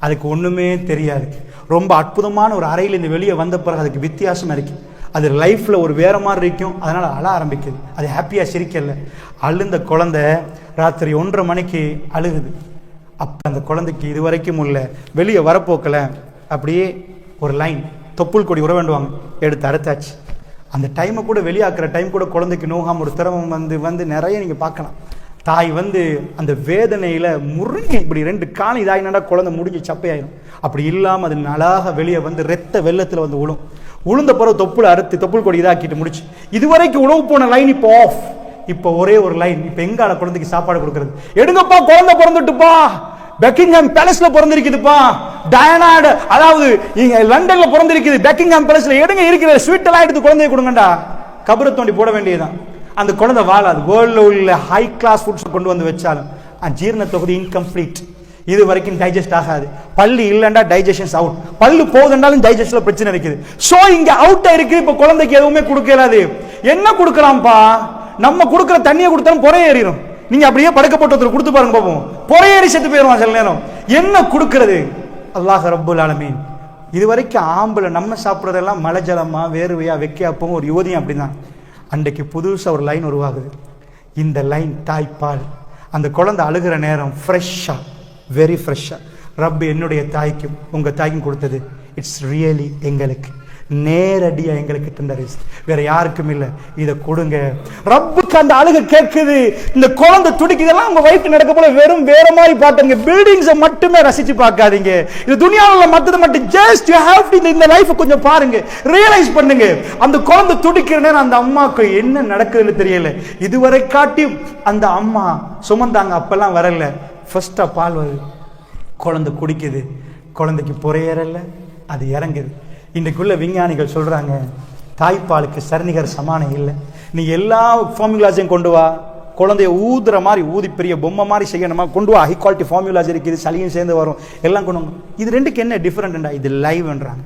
அதுக்கு ஒன்றுமே தெரியாது. ரொம்ப அற்புதமான ஒரு அறையில் இந்த வெளியே வந்த பிறகு அதுக்கு வித்தியாசம் இருக்குது. அது லைஃப்பில் ஒரு வேறு மாதிரி இருக்கும். அதனால் அழ ஆரம்பிக்குது. அது ஹாப்பியாக சிரிக்கல. அழுந்த குழந்தை ராத்திரி 1:30 மணிக்கு அழுகுது. அப்போ அந்த குழந்தைக்கு இது வரைக்கும் உள்ள வெளியே வரப்போக்கல அப்படியே ஒரு லைன் தொப்புள் கொடி உற வேண்டுவாங்க எடுத்து அறுத்தாச்சு. அந்த டைமை கூட வெளியாக்குற டைம் கூட குழந்தைக்கு நோகாமல் ஒரு திரவம் வந்து நிறைய நீங்கள் பார்க்கலாம். தாய் அந்த வேதனையில் முருங்கி இப்படி 2 காலம் இதாகினா குழந்தை முடிஞ்சு சப்பையாயிடும். அப்படி இல்லாமல் அது நலாக வெளியே ரத்த வெள்ளத்தில் விழும். உளுந்த பிறகு தொப்புள் கொடி இதாக்கிட்டு முடிச்சு. இதுவரைக்கும் உணவு போன லைன் இப்போ ஆஃப். இப்போ ஒரே ஒரு லைன். இப்போ எங்கால குழந்தைக்கு சாப்பாடு கொடுக்கறது? எடுங்கப்பா, குழந்தை பிறந்துட்டுப்பா, பெக்கிங்ஹாம் பேலஸ்ல பிறந்திருக்குதுப்பா, டயனாட் அதாவது லண்டன்ல பிறந்திருக்குது, பெக்கிங்ஹாம் பேலஸ்ல எடுங்க இருக்கிற ஸ்வீட் எல்லாம் எடுத்து குழந்தைய கொடுங்கண்டா. கபரை தோண்டி போட வேண்டியதுதான். அந்த குழந்தை வாழாது. வேர்ல்ட்ல உள்ள ஹை கிளாஸ் ஃபுட்ஸ் கொண்டு வந்து வச்சாலும் ஜீரண தொகுதி இன்கம்ப்ளீட், இது வரைக்கும் டைஜஸ்ட் ஆகாது. பல்லு இல்லைண்டா டைஜஷன்ஸ் அவுட், பல்லு போகுதுண்டாலும் டைஜஸ்ட்ல பிரச்சனை இருக்குது. ஸோ இங்க அவுட்டா இருக்கு. இப்போ குழந்தைக்கு எதுவுமே கொடுக்கலாது. என்ன கொடுக்கலாம்ப்பா? நம்ம கொடுக்குற தண்ணியை கொடுத்தாலும் பொறையேறிடும். நீங்க அப்படியே படுக்கப்பட்டு கொடுத்து பாருங்க பார்ப்போம், பொறையேறி செத்து போயிடுவான் சில நேரம். என்ன கொடுக்கிறது? அல்லாஹ் ரப்புல் ஆலமீன். இது வரைக்கும் ஆம்பளை நம்ம சாப்பிட்றதெல்லாம் மலை ஜலமா வேர்வையா வெக்கையாப்பவும் ஒரு யுவதியும் அப்படிதான். அன்றைக்கு புதுசாக ஒரு லைன் உருவாகுது. இந்த லைன் தாய்ப்பால். அந்த குழந்தை அழுகிற நேரம் ஃப்ரெஷ்ஷா, வெரி ஃப்ரெஷ்ஷா ரப் என்னுடைய தாய்க்கும் உங்கள் தாய்க்கும் கொடுத்தது. இட்ஸ் ரியலி எங்களுக்கு நேரடியாக எங்களுக்கு தந்தரிஸ், வேற யாருக்கும் இல்லை. இதை கொடுங்க. ரப்புக்கு அந்த அழுகை கேட்குது, இந்த குழந்தை துடிக்குதெல்லாம் உங்க வயிற்று நடக்க போல வெறும் வேற மாதிரி பாட்டுங்க. பில்டிங்ஸை மட்டுமே ரசிச்சு பார்க்காதீங்க. இது துனியாவில் மற்றது மட்டும் ஜஸ்ட் யூ ஹேவ் டு இந்த லைஃபை கொஞ்சம் பாருங்க, ரியலைஸ் பண்ணுங்க. அந்த குழந்தை துடிக்கிற நேரம் அந்த அம்மாவுக்கு என்ன நடக்குதுன்னு தெரியல. இதுவரை காட்டி அந்த அம்மா சுமந்தாங்க, அப்பெல்லாம் வரல. ஃபர்ஸ்டா பால் வருது, குழந்தை குடிக்குது, குழந்தைக்கு பொறையறல, அது இறங்குது. இன்றைக்குள்ள விஞ்ஞானிகள் சொல்றாங்க தாய்ப்பாலுக்கு சரிநிகர் சமானம் இல்லை. நீ எல்லா ஃபார்முலாஸையும் கொண்டு வா, குழந்தைய ஊதுற மாதிரி ஊதி பெரிய பொம்மை மாதிரி செய்யணுமா, கொண்டு வா. ஹை குவாலிட்டி ஃபார்முலாஸ் இருக்குது, சளியும் சேர்ந்து வரும், எல்லாம் கொண்டு வாங்க. இது ரெண்டுக்கு என்ன டிஃபரெண்ட்டா? இது லைவ்ன்றாங்க.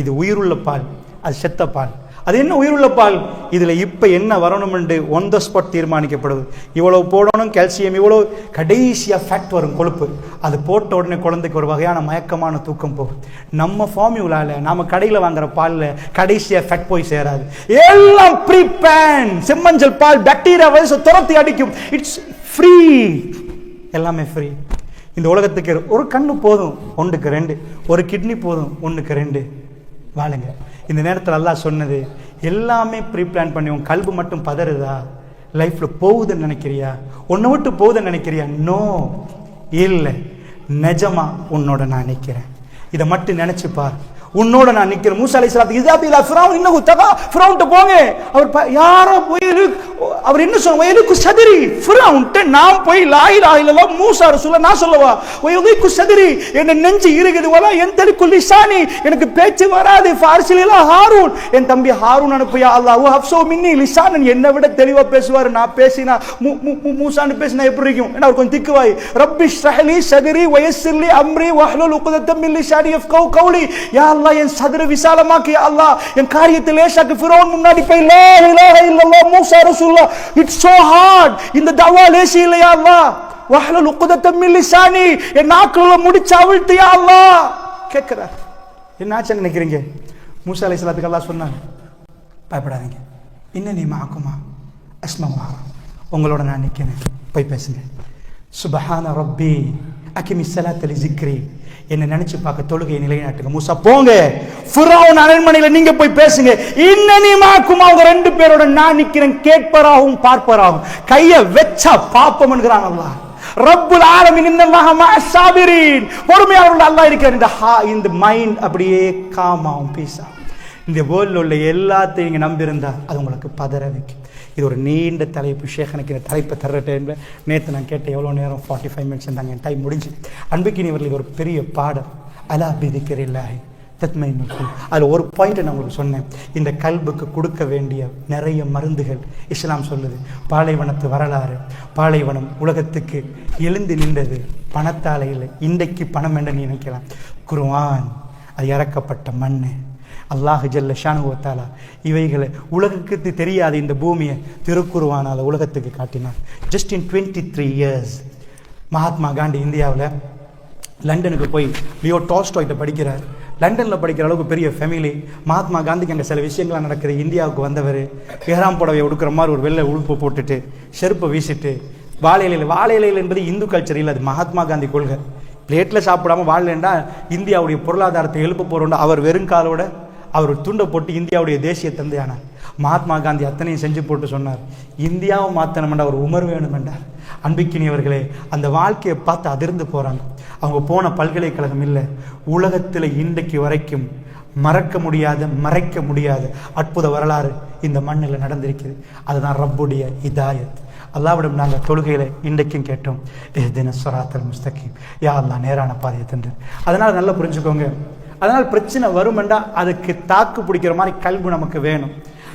இது உயிருள்ள பால், அது செத்த பால். அது என்ன உயிருள்ள பால்? இதுல இப்ப என்ன வரணும் என்று ஒன் த ஸ்பாட் தீர்மானிக்கப்படுது. இவ்வளவு போடணும் கால்சியம், இவ்வளவு கடைசியா ஃபேக்ட் வரும், கொழுப்பு. அது போட்ட உடனே குழந்தைக்கு ஒரு வகையான மயக்கமான தூக்கம் போகும். நம்ம ஃபார்முலால நாம கடையில் வாங்குற பால்ல கடைசியா ஃபேக்ட் போய் சேராது. எல்லாம் ப்ரீ பேன் செம்மஞ்சள் பால், பாக்டீரியா வைரஸ் துரத்தி அடிக்கும். இட்ஸ் ஃப்ரீ, எல்லாமே ஃப்ரீ. இந்த உலகத்துக்கு ஒரு கண்ணு போதும் 1க்கு 2, ஒரு கிட்னி போதும் 1க்கு 2. வாழுங்க. இந்த நேரத்தில் அல்லாஹ் சொன்னது எல்லாமே ப்ரீ பிளான் பண்ணி. உன் கல்பு மட்டும் பதறுதா? லைஃப்ல போகுதுன்னு நினைக்கிறியா? உன்னை விட்டு போகுதுன்னு நினைக்கிறியா? நோ, இல்லை. நிஜமா உன்னோட நான் நிற்கிறேன். இதை மட்டும் நினைச்சுப்பா. உன்னோட நான் நிற்கிறேன். மூசா அலைஹிஸ்ஸலாத்துக்கு இஸாபிலா ஃபிரௌன் இன்னஹு தகா, ஃபிரௌன்ட்ட போங்க. அவர் யாரோ போய் அவர் என்ன சொன்ன? வயலுக்கு சதுரி ஃபிரௌன்ட்ட நான் போய் லா இலாஹ இல்லல்லாஹ் மூசா ரசூலுல்லாஹ் நான் சொல்லவா? வயலுக்கு சதுரி என்ன நெஞ்சு இருக்குது, வலா என்தலிகு லிசானி எனக்கு பேச்சு வராது. ஃபார்சிலா ஹாரூன் என் தம்பி ஹாரூன் அனுப்பு யா அல்லாஹ். ஹஃப்ஸு மின்னி லிசானன் என்னை விட தெளிவா பேசுவார். நான் பேசினா மூசான்னு பேசினா எப்படி இருக்கும்? ஏன்னா அவர் கொஞ்சம் திக்குவாய். ரப்பி ஷ்ரஹ்லி சதுரி வயஸ்ஸிர்லி அம்ரி வஹ்லுல் உக்தத்தம் மின் லிசானி யஃப்கஹு கௌலி. யா அல்லாஹ் என் சதுர விசாலமாக்கு, யா அல்லாஹ் என் காரியத்தை லேசாக்கு. ஃபிரௌன் முன்னாடி போய் லா இலாஹ இல்லல்லாஹ் மூசா ரசூலுல்லாஹ் இட்ஸ் சோ ஹார்ட். இந்த தவா லேசி இல்ல யா அல்லாஹ். வஹ்லுல் உக்தத்தம் மின் லிசானி என் நாக்குல முடிச்சு அவிழ்த்து யா அல்லாஹ் கேக்குறார். என்னாச்சு நினைக்கிறீங்க? மூசா அலைஹிஸ்ஸலாத்துக்கு அல்லாஹ் சொன்னாங்க, பயப்படாதீங்க. இன்னனி மஅகுமா அஸ்மஉ, உங்களோட நான் நிற்கிறேன், போய் பேசுங்க. சுப்ஹான ரப்பி அகிமி ஸலாத்த லிஸிக்ரி, என்ன நினைச்சு பார்க்க தொழுகையை நிலைநாட்டுங்க. மூசா போங்க, ஃபிரௌன் அரண்மனையில நீங்க போய் பேசுங்க. இன்னனி மஅகுமா, அவங்க 2 பேரோட நான் நிக்கிறேன், கேட்பராகவும் பார்ப்பராகவும். கையை வெச்சா பாப்பம் என்கிறான் அல்லாஹ். ரப்புல் ஆலமீன் இன்னல்லாஹ மஅஸ் ஸாபிரீன், பொறுமையாளர்கள் அல்லாஹ் இருக்கிறார். இந்த மைண்ட் அப்படியே காமாவும் பீஸா. இந்த வேர்ல்டில் உள்ள எல்லாத்தையும் நீங்கள் நம்பியிருந்தா அது உங்களுக்கு பதற வைக்கும். இது ஒரு நீண்ட தலைப்பு. ஷேக் எனக்கு இந்த தலைப்பை தர்ற டைமில் நேற்று நான் கேட்ட எவ்வளோ நேரம் 45 மினிட்ஸ் இருந்தாங்க, என் டைம் முடிஞ்சு. அன்புக்கினியவர்கள் இது ஒரு பெரிய பாடம். அலா பிதிக்கிறில்லாஹி அதில் ஒரு பாயிண்ட் நான் உங்களுக்கு சொன்னேன். இந்த கல்புக்கு கொடுக்க வேண்டிய நிறைய மருந்துகள் இஸ்லாம் சொல்லுது. பாலைவனத்து வரலாறு, பாலைவனம் உலகத்துக்கு எழுந்து நின்றது பணத்தாலே இல்லை. இன்றைக்கு பணம் என்று நினைக்கலாம். குர்ஆன் அது இறக்கப்பட்ட மண். அல்லாஹ் ஜல்ல ஷானுஹு வ தஆலா இவைகளை உலகுக்கு தெரியாத இந்த பூமியை திருக்குர்ஆனால உலகத்துக்கு காட்டினார். Just in 23 years Mahatma Gandhi இந்தியாவில் லண்டனுக்கு போய் லியோ டால்ஸ்டாய்ட்ட படிக்கிறார். லண்டனில் படிக்கிற அளவுக்கு பெரிய ஃபேமிலி. மகாத்மா காந்திக்கு அங்கே சில விஷயங்கள்லாம் நடக்குது. இந்தியாவுக்கு வந்தவர் ஏறாம் புடவை உடுக்கிற மாதிரி ஒரு வெள்ளை உடுப்பு போட்டுட்டு செருப்பை வீசிட்டு வாழை இலையில் என்பது இந்து கல்ச்சர் இல்லை, அது மகாத்மா காந்தி கொள்கை. பிளேட்டில் சாப்பிடாமல் வாழலேண்டா இந்தியாவுடைய பொருளாதாரத்தை எழுப்ப போகிறோண்டா அவர் வெறுங்காலோட அவர் துண்டை போட்டு இந்தியாவுடைய தேசிய தந்தையானார். மகாத்மா காந்தி அத்தனையும் செஞ்சு போட்டு சொன்னார், இந்தியாவை மாற்றணுமெண்டா ஒரு உமர் வேணுமென்றார். அன்பிக்கினியவர்களே, அந்த வாழ்க்கையை பார்த்து அதிர்ந்து போகிறாங்க. அவங்க போன பல்கலைக்கழகம் இல்லை, உலகத்தில் இன்றைக்கு வரைக்கும் மறக்க முடியாத மறைக்க முடியாத அற்புத வரலாறு இந்த மண்ணில் நடந்திருக்குது. அதுதான் ரப்புடைய ஹிதாயத். அல்லாவிடம் நாங்கள் தொழுகையில் இன்றைக்கும் கேட்டோம், இஹ்தின ஸிராத்தல் முஸ்தகீம், யா அல்லாஹ் நேரான பாதையை தந்து. அதனால் நல்லா புரிஞ்சுக்கோங்க. அதனால் பிரச்சனை வருமெண்டா அதுக்கு தாக்கு பிடிக்கிற மாதிரி கல்வி நமக்கு வேணும்.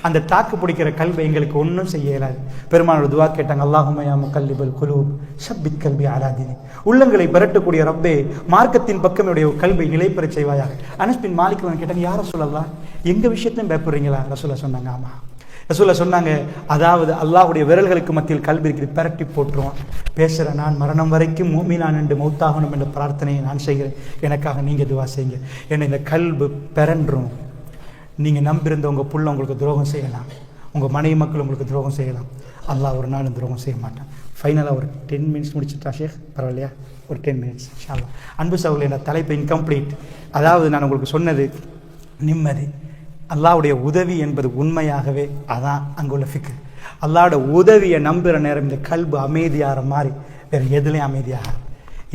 அந்த தாக்கு பிடிக்கிற கல்வி எங்களுக்கு ஒன்றும் செய்ய இயலாது. பெருமானோட துவா கேட்டாங்க, அல்லாஹும்ம யா முகல்லிபல் குலூப் ஸப்பித் கல்பி அலா தீனி. உள்ளங்களை பெரட்டக்கூடிய ரப்பே, மார்க்கத்தின் பக்கம் என்னுடைய கல்வை நிலைப்பெற செய்வாயாக. அனஸ் பின் மாலிக் கேட்டாங்க, யார சொல்லலாம் எங்கள் விஷயத்தையும் பயப்படுறீங்களா? ரசூலுல்லாஹ் சொன்னாங்க, ஆமாம். ரசூலுல்லாஹ் சொன்னாங்க, அதாவது அல்லாஹ்வுடைய விரல்களுக்கு மத்தியில் கல்வி இருக்குது, பெரட்டி போட்டுருவான். பேசுகிற நான் மரணம் வரைக்கும் மூமினான் என்று மௌத்தாகணும் என்ற பிரார்த்தனையை நான் செய்கிறேன், எனக்காக நீங்கள் துவா செய்யுங்க. ஏன்னா இந்த கல்வி பெறன்றும். நீங்கள் நம்பியிருந்த உங்கள் புள்ள உங்களுக்கு துரோகம் செய்யலாம், உங்கள் மனைவி மக்கள் உங்களுக்கு துரோகம் செய்யலாம். அல்லாஹ் ஒரு நாள் துரோகம் செய்ய மாட்டான். ஃபைனலாக ஒரு 10 minutes முடிச்சுட்டா ஷேக், பரவாயில்லையா? ஒரு 10 minutes இன்ஷா அல்லாஹ். அன்பு சகோதரர்களே, இந்த தலைப்பு இன்கம்ப்ளீட். அதாவது நான் உங்களுக்கு சொன்னது நிம்மதி. அல்லாஹ்வுடைய உதவி என்பது உண்மையாகவே அதான் அங்குள்ள ஃபிக்ர். அல்லாஹ்வோட உதவியை நம்புகிற நேரம் இந்த கல்பு அமைதியாகிற மாதிரி வேறு எதுலேயும் அமைதியாக.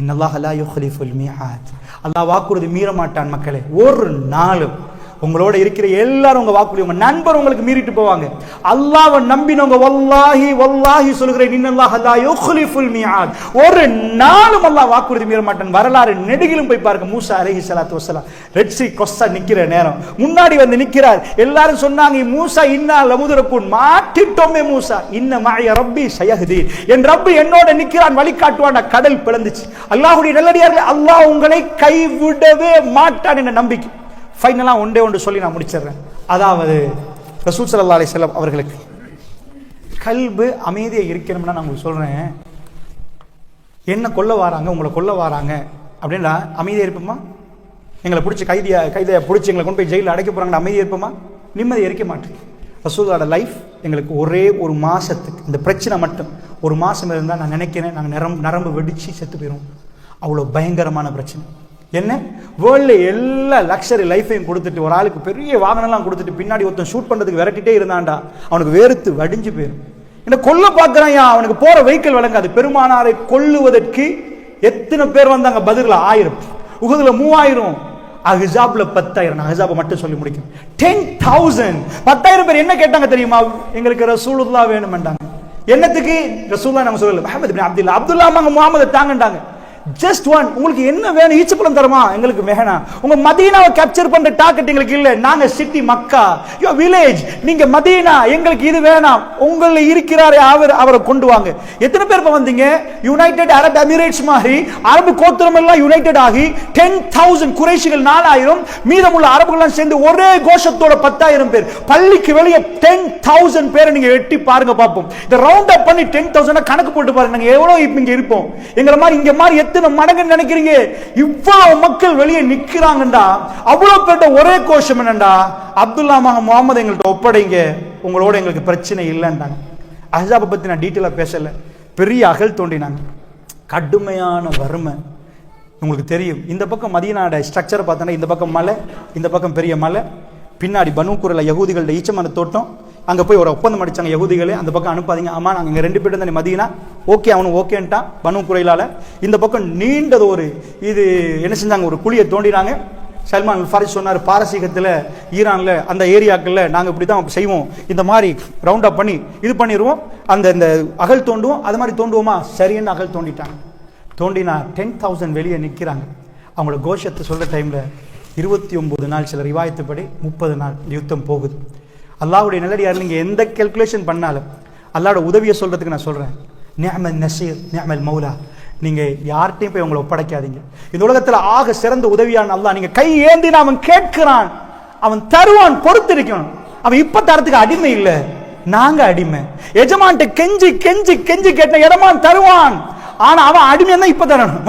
இன்னல்லாஹ் லா யுக்லிஃபுல் மீஆத். அல்லாஹ் வாக்குறுதி மீற மாட்டான். மக்களே, ஒரு நாளும் உங்களோட இருக்கிற எல்லாரும் உங்க வாக்குறுதி, உங்க நண்பர் உங்களுக்கு மீறிட்டு போவாங்க. அல்லாஹ்வை நம்பினவங்க வல்லாஹி வல்லாஹி சொல்கிறேன், இன்னல்லாஹ் லா யுக்லிஃபுல் மீஆத். ஒரு நாளும் அல்லாஹ் வாக்குறுதி மீற மாட்டான். வரலாறு நெடுகிலும் போய் பாருங்க. மூசா அலைஹிஸ்ஸலாத்து வஸ்ஸலாம் ரெட் சீ கொஸ்ஸா நிக்கிற நேரம் முன்னாடி வந்து நிக்கிறார். எல்லாரும் சொன்னாங்க, மூசா இன்னா லமுதுரக்குன், மாட்டிட்டோமே மூசா, இன்ன மஅய ரப்பி ஸயஹ்தீன், என் ரப்பு என்னோட நிக்கிறான், வழிகாட்டுவான். கடல் பிளந்துச்சு. அல்லாஹ்வுடைய நல்லடியார்களே, அல்லாஹ் உங்களை கைவிடவே மாட்டான் என்ற நம்பிக்கை. ஃபைனலாக ஒன்று சொல்லி நான் முடிச்சிடுறேன். அதாவது ரசூல் ஸல்லல்லாஹு அலைஹி வஸல்லம் அவர்களுக்கு கல்பு அமைதியாக இருக்கணும்னா நான் உங்களுக்கு சொல்கிறேன், என்ன கொல்ல வராங்க, உங்களை கொல்ல வராங்க அப்படின்னா அமைதியாக இருப்போமா? எங்களை பிடிச்சி கைதியை பிடிச்சி எங்களை கொண்டு போய் ஜெயிலில் அடைக்க போகிறாங்க, அமைதியாக இருப்போமா? நிம்மதியாக இருக்க மாட்டேன். ரசூலோட லைஃப் எங்களுக்கு ஒரே ஒரு மாதத்துக்கு இந்த பிரச்சனை மட்டும் ஒரு மாதம் இருந்தால் நான் நினைக்கிறேன் நாங்கள் நரம்பு வெடித்து செத்து போயிடும். அவ்வளோ பயங்கரமான பிரச்சனை. என்ன வேர்ல்டில் எல்லா லக்ஸரி லைஃபையும் கொடுத்துட்டு ஒரு ஆளுக்கு பெரிய வாகனம்லாம் கொடுத்துட்டு பின்னாடி ஒருத்தன் ஷூட் பண்ணுறதுக்கு விரட்டிட்டே இருந்தான்டா, அவனுக்கு வேர்த்து வடிஞ்சு போயிடும். என்ன கொல்ல பார்க்குறான், அவனுக்கு போகிற வெஹிக்கிள் வழங்காது. பெருமானாரை கொல்லுவதற்கு எத்தனை பேர் வந்தாங்க? பத்ரில் 1000, உஹதுல 3000, அஹ்ஸாப்ல 10,000. நான் அஹ்ஸாபை மட்டும் சொல்லி முடிக்கிறேன். 10,000 10,000 பேர் என்ன கேட்டாங்க தெரியுமா? எங்களுக்கு ரசூலுல்லாஹ் வேணும்ன்றாங்க. என்னத்துக்கு? ரசூலுல்லாஹ் நம்ம சொல்லல, முஹம்மது இப்னு அப்துல்லா முஹம்மதை தாங்கண்டாங்க. Just one. உங்களுக்கு என்ன வேணும்? ஈச்சப்பழம் தரமா? எங்களுக்கு வேணாம். உங்க மதீனாவை கேப்சர் பண்ற டார்கெட் எங்களுக்கு இல்ல. நாங்க சிட்டி மக்கா, யோ வில்லேஜ், நீங்க மதீனா, எங்களுக்கு இது வேணாம். உங்கள இருக்கிறாரே அவரை கொண்டு வாங்க. எத்தனை பேர் வந்தீங்க? யுனைடெட் அரப் எமிரேட்ஸ் மாதிரி அரபு கோத்திரம் எல்லாம் யுனைடெட் ஆகி 10,000 குறைஷிகள் 4000, மீதமுள்ள அரபுகள் சேர்ந்து ஒரே கோஷத்தோட 10,000 பேர். பள்ளிக்கு வெளியே 10,000 பேரை நீங்க எட்டி பாருங்க பாப்போம். இந்த ரவுண்ட் அப் பண்ணி 10,000 கணக்கு போட்டு பாருங்க, நாங்க எவ்வளவு இங்க இருப்போம். எங்களை மாதிரி இங்க மாதிரி எத்தனை மடங்கு நினைக்கிறீங்க? இவ்வளவு மக்கள் வெளியே நிக்கிறாங்கடா. அவ்வளவு பேர்ட்ட ஒரே கோஷம் என்னண்டா, அப்துல்லா முஹம்மது எங்கள்கிட்ட ஒப்படைங்க, உங்களோட எங்களுக்கு பிரச்சனை இல்லைன்றாங்க. அஹ்ஸாபை பத்தி நான் டீட்டெயிலா பேசல. பெரிய அகல் தோண்டினாங்க, கடுமையான வறுமை. உங்களுக்கு தெரியும், இந்த பக்கம் மதீனாவோட ஸ்ட்ரக்சர் பார்த்தோன்னா இந்த பக்கம் மலை, இந்த பக்கம் பெரிய மலை, பின்னாடி பனு குறைல யகூதிகளோட ஈச்சமான தோட்டம். அங்கே போய் ஒரு ஒப்பந்தம் அடிச்சாங்க யகூதிகளே, அந்த பக்கம் அனுப்பாதீங்க. ஆமா, நாங்கள் இங்கே 2 பேர் தான் மதீனா, ஓகே அவனும் ஓகேன்ட்டான் பனு குறைலால. இந்த பக்கம் நீண்டது ஒரு இது என்ன செஞ்சாங்க, ஒரு குழியை தோண்டினாங்க. சல்மான் அல் ஃபாரிஸ் சொன்னார், பாரசீகத்தில் ஈரானில் அந்த ஏரியாக்களில் நாங்கள் இப்படி தான் செய்வோம், இந்த மாதிரி ரவுண்ட் அப் பண்ணி இது பண்ணிடுவோம், இந்த அகல் தோண்டுவோம், அது மாதிரி தோண்டுவோமா? சரின்னு அகல் தோண்டிட்டாங்க. தோண்டினா 10,000 வெளியே நிற்கிறாங்க. அவங்களோட கோஷத்தை சொல்கிற டைமில் 29 நாள், சில ரிவாயத்துப்படி 30 நாள் யுத்தம் போகுது. அல்லாஹ்வுடைய நல்லடியார், நீங்க எந்த கால்குலேஷன் பண்ணாலும் அல்லாஹ்வோட உதவியை சொல்றதுக்கு நான் சொல்றேன், நிஅமல் நஸீர் நிஅமல் மௌலா. நீங்க யார்கிட்டையும் போய் உங்களை ஒப்படைக்காதீங்க. இந்த உலகத்துல ஆக சிறந்த உதவியான அல்லாஹ், நீங்க கை ஏந்தினா அவன் கேட்கிறான், அவன் தருவான், பொறுத்திருக்கணும். அவன் இப்ப தரத்துக்கு அடிமை இல்ல, நாங்க அடிமை. எஜமான்ட்ட கெஞ்சி கெஞ்சி கெஞ்சி கேட்ட எஜமான் தருவான். ஆனா அவன் அடிமையா தான் இப்ப தரணும்.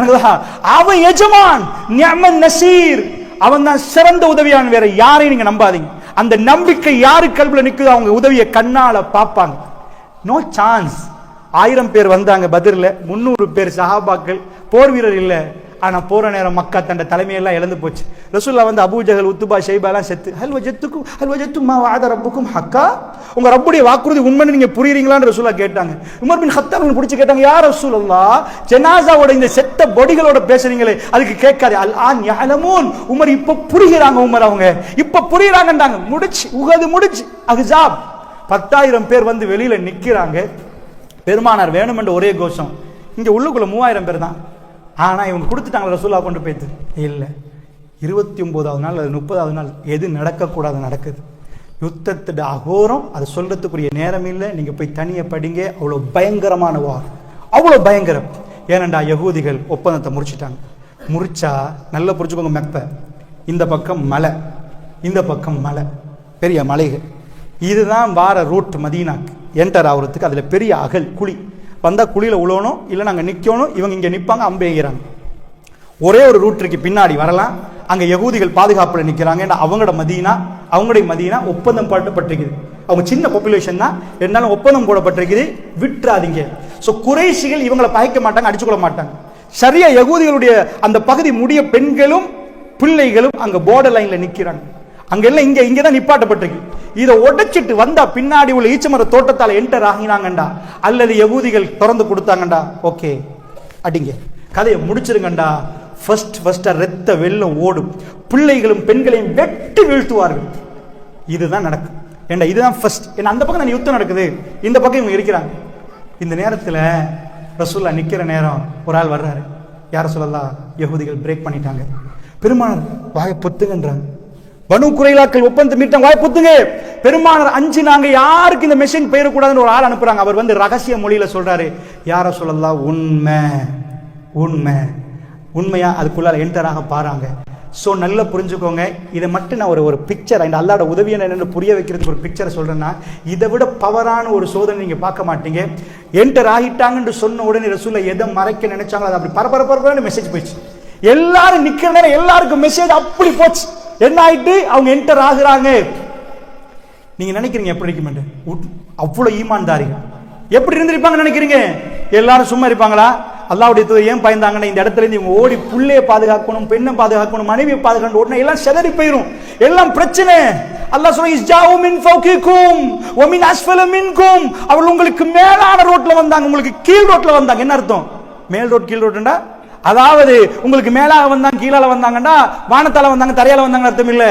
அவன் எஜமான் நிஅமல் நஸீர், அவன் தான் சிறந்த உதவியான். வேற யாரையும் நீங்க நம்பாதீங்க. அந்த நம்பிக்கை யாரு கல்வில நிக்குதோ அவங்க உதவியை கண்ணால பார்ப்பாங்க. No chance. 1000 பேர் வந்தாங்க பத்ர்ல, 300 பேர் சஹாபாக்கள், போர் வீரர் இல்ல. ஆனா போற நேரம் மக்கா தண்ட தலைமையெல்லாம் இழந்து போச்சு. ரசூலுல்லாஹ் வந்து அபூ ஜஹல், உத்பா, ஷைபா எல்லாம் செத்து, ஹல் வஜத்தும் மா வஅத ரப்புக்கும் ஹக்கா, உங்க ரப்புடைய வாக்குறுதி உண்மைன்னு நீங்க புரியுறீங்களான்னு ரசூலுல்லாஹ் கேட்டாங்க. உமர் பின் கத்தாப் பிடிச்சு கேட்டாங்க, யா ரசூலுல்லாஹ், ஜனாசாவோட இந்த செத்த பொடிகளோட பேசுறீங்களே அதுக்கு கேட்காது. அல் ஆன் யஅலமூன், உமர் இப்ப புரியுறாங்க, உமர் அவங்க இப்ப புரியுறாங்கன்றாங்க. முடிச்சு உஹது, முடிச்சு அஹ்ஸாப், 10,000 பேர் வந்து வெளியில நிக்கிறாங்க. பெருமானார் வேணுமென்ற ஒரே கோஷம். இங்க உள்ளுக்குள்ள 3000 பேர் தான். ஆனா இவங்க கொடுத்துட்டாங்க ரசூலுல்லாஹ் கொண்டு போயிட்டு. இல்ல, 29வது நாள் அது 30வது நாள் எது நடக்கக்கூடாது நடக்குது. யுத்தத்தோட அகோரம், அது சொல்றதுக்குரிய நேரம் இல்லை. நீங்க போய் தனிய படிங்க. அவ்வளவு பயங்கரமான வார், அவ்வளவு பயங்கரம். ஏனண்டா யகூதிகள் ஒப்பந்தத்தை முறிச்சிட்டாங்க. முறிச்சா நல்லா புரிச்சுக்கோங்க, மெப்ப இந்த பக்கம் மலை, இந்த பக்கம் மலை, பெரிய மலைகள். இதுதான் வார ரூட் மதீனாக்கு என்டர் ஆகுறதுக்கு. அதுல பெரிய அகல் குழி வந்தா குழியில உழணும், இல்லை நாங்க நிக்கணும். இவங்க இங்க நிப்பாங்க, அம்பேகிறாங்க. ஒரே ஒரு ரூட் இருக்கு, பின்னாடி வரலாம். அங்க யகூதிகள் பாதுகாப்புல நிக்கிறாங்க. அவங்களுடைய மதீனா ஒப்பந்தம் போடப்பட்டிருக்குது. அவங்க சின்ன பாப்புலேஷன் தான், என்னாலும் ஒப்பந்தம் போடப்பட்டிருக்குது, விட்டுறாதீங்க. சோ குறைஷிகள் இவங்களை பகைக்க மாட்டாங்க, அடிச்சுக்கொள்ள மாட்டாங்க. சரியா யகூதிகளுடைய அந்த பகுதி முடிய பெண்களும் பிள்ளைகளும் அங்க பார்டர் லைன்ல நிக்கிறாங்க. அங்க எல்லாம் இங்கதான் நிப்பாட்டப்பட்டிருக்கு. இதை உடைச்சிட்டு வந்தா பின்னாடி உள்ள ஈச்சமர தோட்டத்தால என்டர் ஆகினாங்கண்டா, அல்லது யகூதிகள் திறந்து கொடுத்தாங்கண்டா, ஓகே அடிங்க, கதையை முடிச்சிருங்கண்டா. ஃபர்ஸ்ட் ரத்த வெள்ளம் ஓடும், பிள்ளைகளும் பெண்களையும் வெட்டி வீழ்த்துவார்கள். இதுதான் நடக்கும். ஏண்டா இதுதான் ஃபர்ஸ்ட். ஏன்னா அந்த பக்கம் தான் யுத்தம் நடக்குது, இந்த பக்கம் இவங்க இருக்கிறாங்க. இந்த நேரத்தில் ரசூலுல்லாஹ் நிக்கிற நேரம் ஒரு ஆள் வர்றாரு. யார சொல்லலாம், யகூதிகள் பிரேக் பண்ணிட்டாங்க. பெருமானார் வாயை பொத்துங்கன்றாங்க. பனு குறைலாக்கள் ஒப்பந்தம் மீட்டாங்க, வாய் புத்துங்க. பெருமானார் அஞ்சு, நாங்க யாருக்கு இந்த மெஷின் போயிடக்கூடாதுன்னு ஒரு ஆள் அனுப்புறாங்க. அவர் வந்து ரகசிய மொழியில சொல்றாரு, யார சொல்லலாம், உண்மை உண்மை உண்மையா அதுக்குள்ளார என்டர் ஆக பாருங்க. ஸோ நல்லா புரிஞ்சுக்கோங்க. இதை மட்டும் நான் ஒரு பிக்சர், இந்த அல்லாஹ்வோட உதவியை என்னன்னு புரிய வைக்கிறதுக்கு ஒரு பிக்சரை சொல்றேன்னா, இதை விட பவரான ஒரு சோதனை நீங்க பார்க்க மாட்டீங்க. என்டர் ஆகிட்டாங்கன்னு சொன்ன உடனே ரசூலுல்லாஹ் எதை மறைக்க நினைச்சாங்களோ அது அப்படி பரபரப்பான மெசேஜ் போயிடுச்சு. எல்லாரும் நிக்கிற நேரம் எல்லாருக்கும் மெசேஜ் அப்படி போச்சு. என்ன ஆயிட்டு, அவங்க என்டர் ஆகுறாங்க. நீங்க நினைக்கிறீங்க எப்படி இருக்கும், அவ்வளவு ஈமான்தாரிகள் எப்படி இருந்திருப்பாங்க நினைக்கிறீங்க? எல்லாரும் சும்மா இருப்பாங்களா? அல்லாஹ்வுடைய தூதர் ஏன் பயந்தாங்கன்னா, இந்த இடத்துல இருந்து இவங்க ஓடி புள்ளையை பாதுகாக்கணும், பெண்ணை பாதுகாக்கணும், மனைவியை பாதுகாக்கணும், உடனே எல்லாம் செதறி போயிரும், எல்லாம் பிரச்சனை. அல்லாஹ் சொல்றான், இஸ்ஜாஉ மின் ஃபௌகிக்கும் வ மின் அஸ்ஃபல மின்கும், அவர்கள் உங்களுக்கு மேலான ரோட்ல வந்தாங்க, உங்களுக்கு கீழ் ரோட்ல வந்தாங்க. என்ன அர்த்தம்? மேல் ரோட் கீழ் ரோட்னா, அதாவது உங்களுக்கு மேலாக வந்தாங்க கீழால வந்தாங்கன்னா வானத்தால வந்தாங்க தரையால வந்தாங்க அர்த்தம் இல்ல.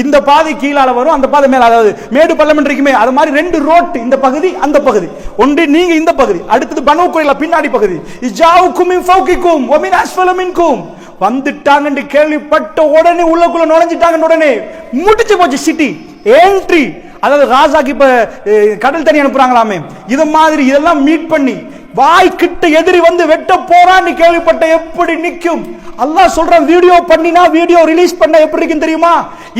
இந்த பாதை கீழால வரும், அந்த பாதை மேல, அதாவது மேடு பள்ளம் இருக்குமே, அது மாதிரி 2 ரோட், இந்த பகுதி அந்த பகுதி. ஒன்று நீங்க இந்த பகுதி, அடுத்தது பனு குறைலா பின்னாடி பகுதி. இஜாவுக்கும் மின் ஃபௌகிக்கும் வ மின் அஸ்ஃபல மின்கும், வந்துட்டாங்கன்னு கேள்விப்பட்ட உடனே உள்ளக்குள்ள நுழைஞ்சிட்டாங்க. உடனே முடிச்சு போச்சு சிட்டி என்ட்ரி. அதாவது ராசாக்கு இப்ப கடல் தண்ணி அனுப்புறாங்களாமே, இது மாதிரி இதெல்லாம் மீட் பண்ணி வாய் கிட்ட எதிரி வந்து வெட்ட போறான்னு கேள்விப்பட்ட எப்படி நிக்கும்? அல்லாஹ் சொல்றான், வீடியோ பண்ணினா வீடியோ ரிலீஸ் பண்ண எப்படி இருக்குன்னு தெரியுமா?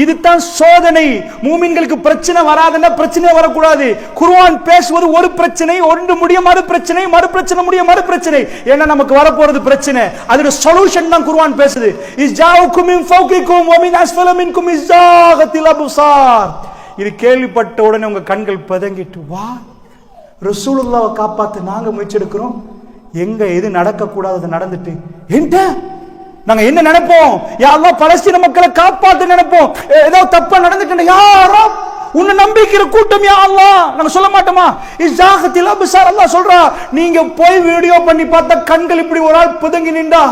இதுதான் சோதனை. மூமின்களுக்கு பிரச்சனை வராதுன்னா பிரச்சனை வரக்கூடாது. குர்ஆன் பேசுவது ஒரு பிரச்சனை, ஒன்று முடிய மறு பிரச்சனை, மறு பிரச்சனை முடிய மறு பிரச்சனை. ஏன்னா நமக்கு வரப்போறது பிரச்சனை, அதோட சொல்யூஷன் தான் குர்ஆன் பேசுது. இஸ்ஜாஉக்கும் மின் ஃபௌகிக்கும் வ மின் அஸ்ஃபல மின்கும் இஸ்ஸாகத்தில் அப்சார். இது கேள்விப்பட்ட உடனே உங்க கண்கள் பதங்கிட்டு, வா ரசூலுல்லாஹ்வை காப்பாத்த நாங்க முயற்சி எடுக்கிறோம், எங்க எது நடக்க கூடாது நடந்துட்டு என்ன நாங்க என்ன நினைப்போம்? யா அல்லாஹ் பலஸ்தீன மக்களை காப்பாத்த நினைப்போம். ஏதோ தப்பா நடந்துட்டு யாரோ உன்னை நம்பிக்கிற கூட்டம், யா அல்லாஹ் நாங்க சொல்ல மாட்டோமா? இஸ்ஸாகத்தில் அப்சார். அல்லாஹ் சொல்றா, நீங்க போய் வீடியோ பண்ணி பார்த்தா கண்கள் இப்படி ஒரு ஆள் புதங்கி நின்றா,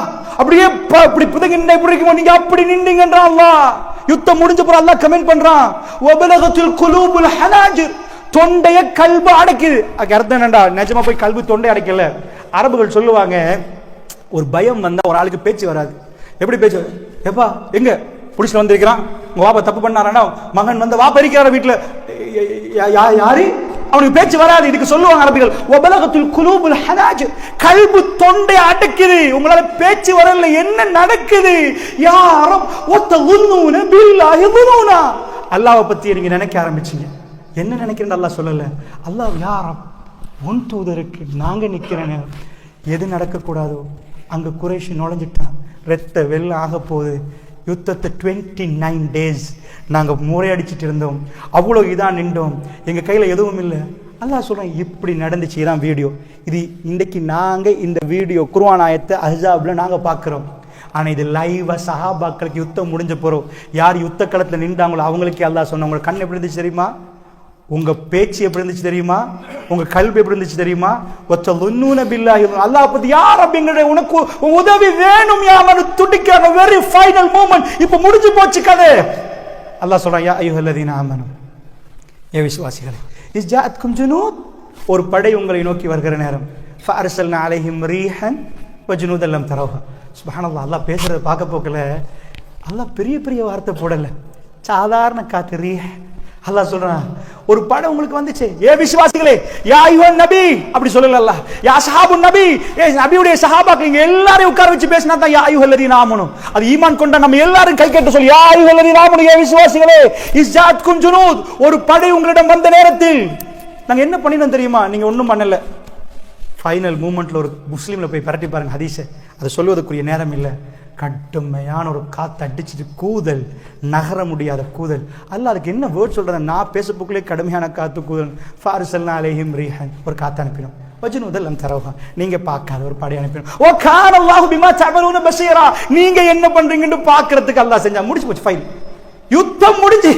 அப்படியே இப்படி புதங்கி நின்றா இப்படி இருக்குமோ, நீங்க அப்படி நின்றீங்கன்றா அல்லாஹ். யுத்தம் முடிஞ்ச பிறகு அல்லாஹ் கமெண்ட் பண்றான், வபலகத்துல் குலூபுல் ஹனாஜிர், தொண்டைய கல்பு அடைக்குது. அதுக்கு அர்த்தம் என்னடா, நிஜமா போய் கல்பு தொண்டை அடைக்கல. அரபுகள் சொல்லுவாங்க, ஒரு பயம் வந்தா ஒரு ஆளுக்கு பேச்சு வராது. எப்படி பேச்சு? எப்பா எங்க புடிச்சு வந்திருக்கிறான். உங்க வாப்பா தப்பு பண்ணாரா, மகன் வந்து வாப்பா இருக்கிறார வீட்டுல, யாரு அவனுக்கு பேச்சு வராது. இதுக்கு சொல்லுவாங்க அரபிகள், வபலகத்துல் குலூபுல் ஹனாஜிர், கல்பு தொண்டை அடக்குது, உங்களால பேச்சு வரல, என்ன நடக்குது? யா ரப் வததுன்னூன பில்லாஹி துனூனா, அல்லாஹ்வை பத்தி நீங்க நினைக்க ஆரம்பிச்சீங்க. என்ன நினைக்கிறேன்னு அல்லாஹ் சொல்லல. அல்லாஹ் யா ரப் உன் தூதருக்கு நாங்க நிக்கிற நேரம் எது நடக்கக்கூடாதோ அங்க குறைஷி நுழைஞ்சிட்டான், ரத்த வெள்ளம் ஆக போகுது. யுத்தத்தை 29 days நாங்கள் முறையடிச்சிட்டு இருந்தோம், அவ்வளோ இதான் நின்றோம், எங்கள் கையில் எதுவும் இல்லை. அல்லாஹ் சொல்கிறேன் இப்படி நடந்துச்சு. இதான் வீடியோ. இது இன்றைக்கி நாங்கள் இந்த வீடியோ குர்ஆன் ஆயத்தை அஹ்ஸாபில் நாங்கள் பார்க்குறோம். ஆனால் இது லைவாக சஹாபாக்களுக்கு யுத்தம் முடிஞ்ச போகிறோம், யார் யுத்த களத்தில் நின்றாங்களோ அவங்களுக்கே அல்லாஹ் சொன்ன, உங்கள் கண் எப்படி இருந்துச்சு தெரியுமா, உங்க பேச்சு எப்படி இருந்துச்சு தெரியுமா, உங்க கல்வி எப்படி இருந்துச்சு தெரியுமா? வத்ததுன்னூன பில்லாஹி, அல்லாஹ் பத்தி யார் அப்படிங்கற உனக்கு உதவி வேணும் யாமனு துடிக்கிற வெரி ஃபைனல் மூமெண்ட். இப்போ முடிஞ்சு போச்சு கதை. அல்லாஹ் சொல்றான், யா அய்யுஹல்லதீன ஆமனு, ஏ விசுவாசிகளே, இஸ் ஜாஅத்கும் ஜுனூத், ஒரு படை உங்களை நோக்கி வருகிற நேரம், ஃபஅர்ஸல்னா அலைஹிம் ரீஹன் வஜுனூதன் லம் தரவுஹா. சுப்ஹானல்லாஹ். அல்லாஹ் பேசுறத பார்க்க போக்கல அல்லாஹ் பெரிய பெரிய வார்த்தை போடல, சாதாரண காத்து ரீஹ். அல்லாஹ் சொல்றான் ஒரு படம் உங்களுக்கு வந்துச்சு, ஏ விசுவாசிகளே, யா அய்யுஹன் நபி அப்படி சொல்லல அல்லாஹ், யா ஸஹாபுன் நபி, ஏ நபியுடைய சஹாபாக்கள், நீங்க எல்லாரையும் உட்கார வச்சு பேசினா தான் யா அய்யுஹல்லதீன ஆமனு, அது ஈமான் கொண்ட நம்ம எல்லாரும் கை கட்ட சொல்லி, யா அய்யுஹல்லதீன ஆமனு, ஏ விசுவாசிகளே, இஸ் ஜாஅத்கும் ஜுனூத், ஒரு படை உங்களிடம் வந்த நேரத்தில் நாங்க என்ன பண்ணினோம் தெரியுமா? நீங்க ஒன்றும் பண்ணல. ஃபைனல் மூமெண்ட்ல ஒரு முஸ்லீம்ல போய் பரட்டி பாருங்க ஹதீஸை, அது சொல்வதற்குரிய நேரம் இல்லை. கடுமையான ஒரு காற்று அடிச்சுட்டு கூதல், நகர முடியாத கூதல். அல்ல அதுக்கு என்ன வேர்ட் சொல்றது, நான் பேசப்புக்குள்ளே கடுமையான காத்து கூதல். ஃபாரிசல்னா அலைஹிம் ரீஹன், ஒரு காத்து அனுப்பினோம். வஜுனூதன் லம் தரவுஹா, நீங்க பார்க்காத ஒரு படை அனுப்பினோம். ஓ கான அல்லாஹு பிமா தஅமலூன பஸீரா, நீங்க என்ன பண்றீங்கன்னு பார்க்கிறதுக்கு அல்லாஹ் செஞ்சா. முடிச்சு போச்சு ஃபைல், யுத்தம் முடிஞ்சு.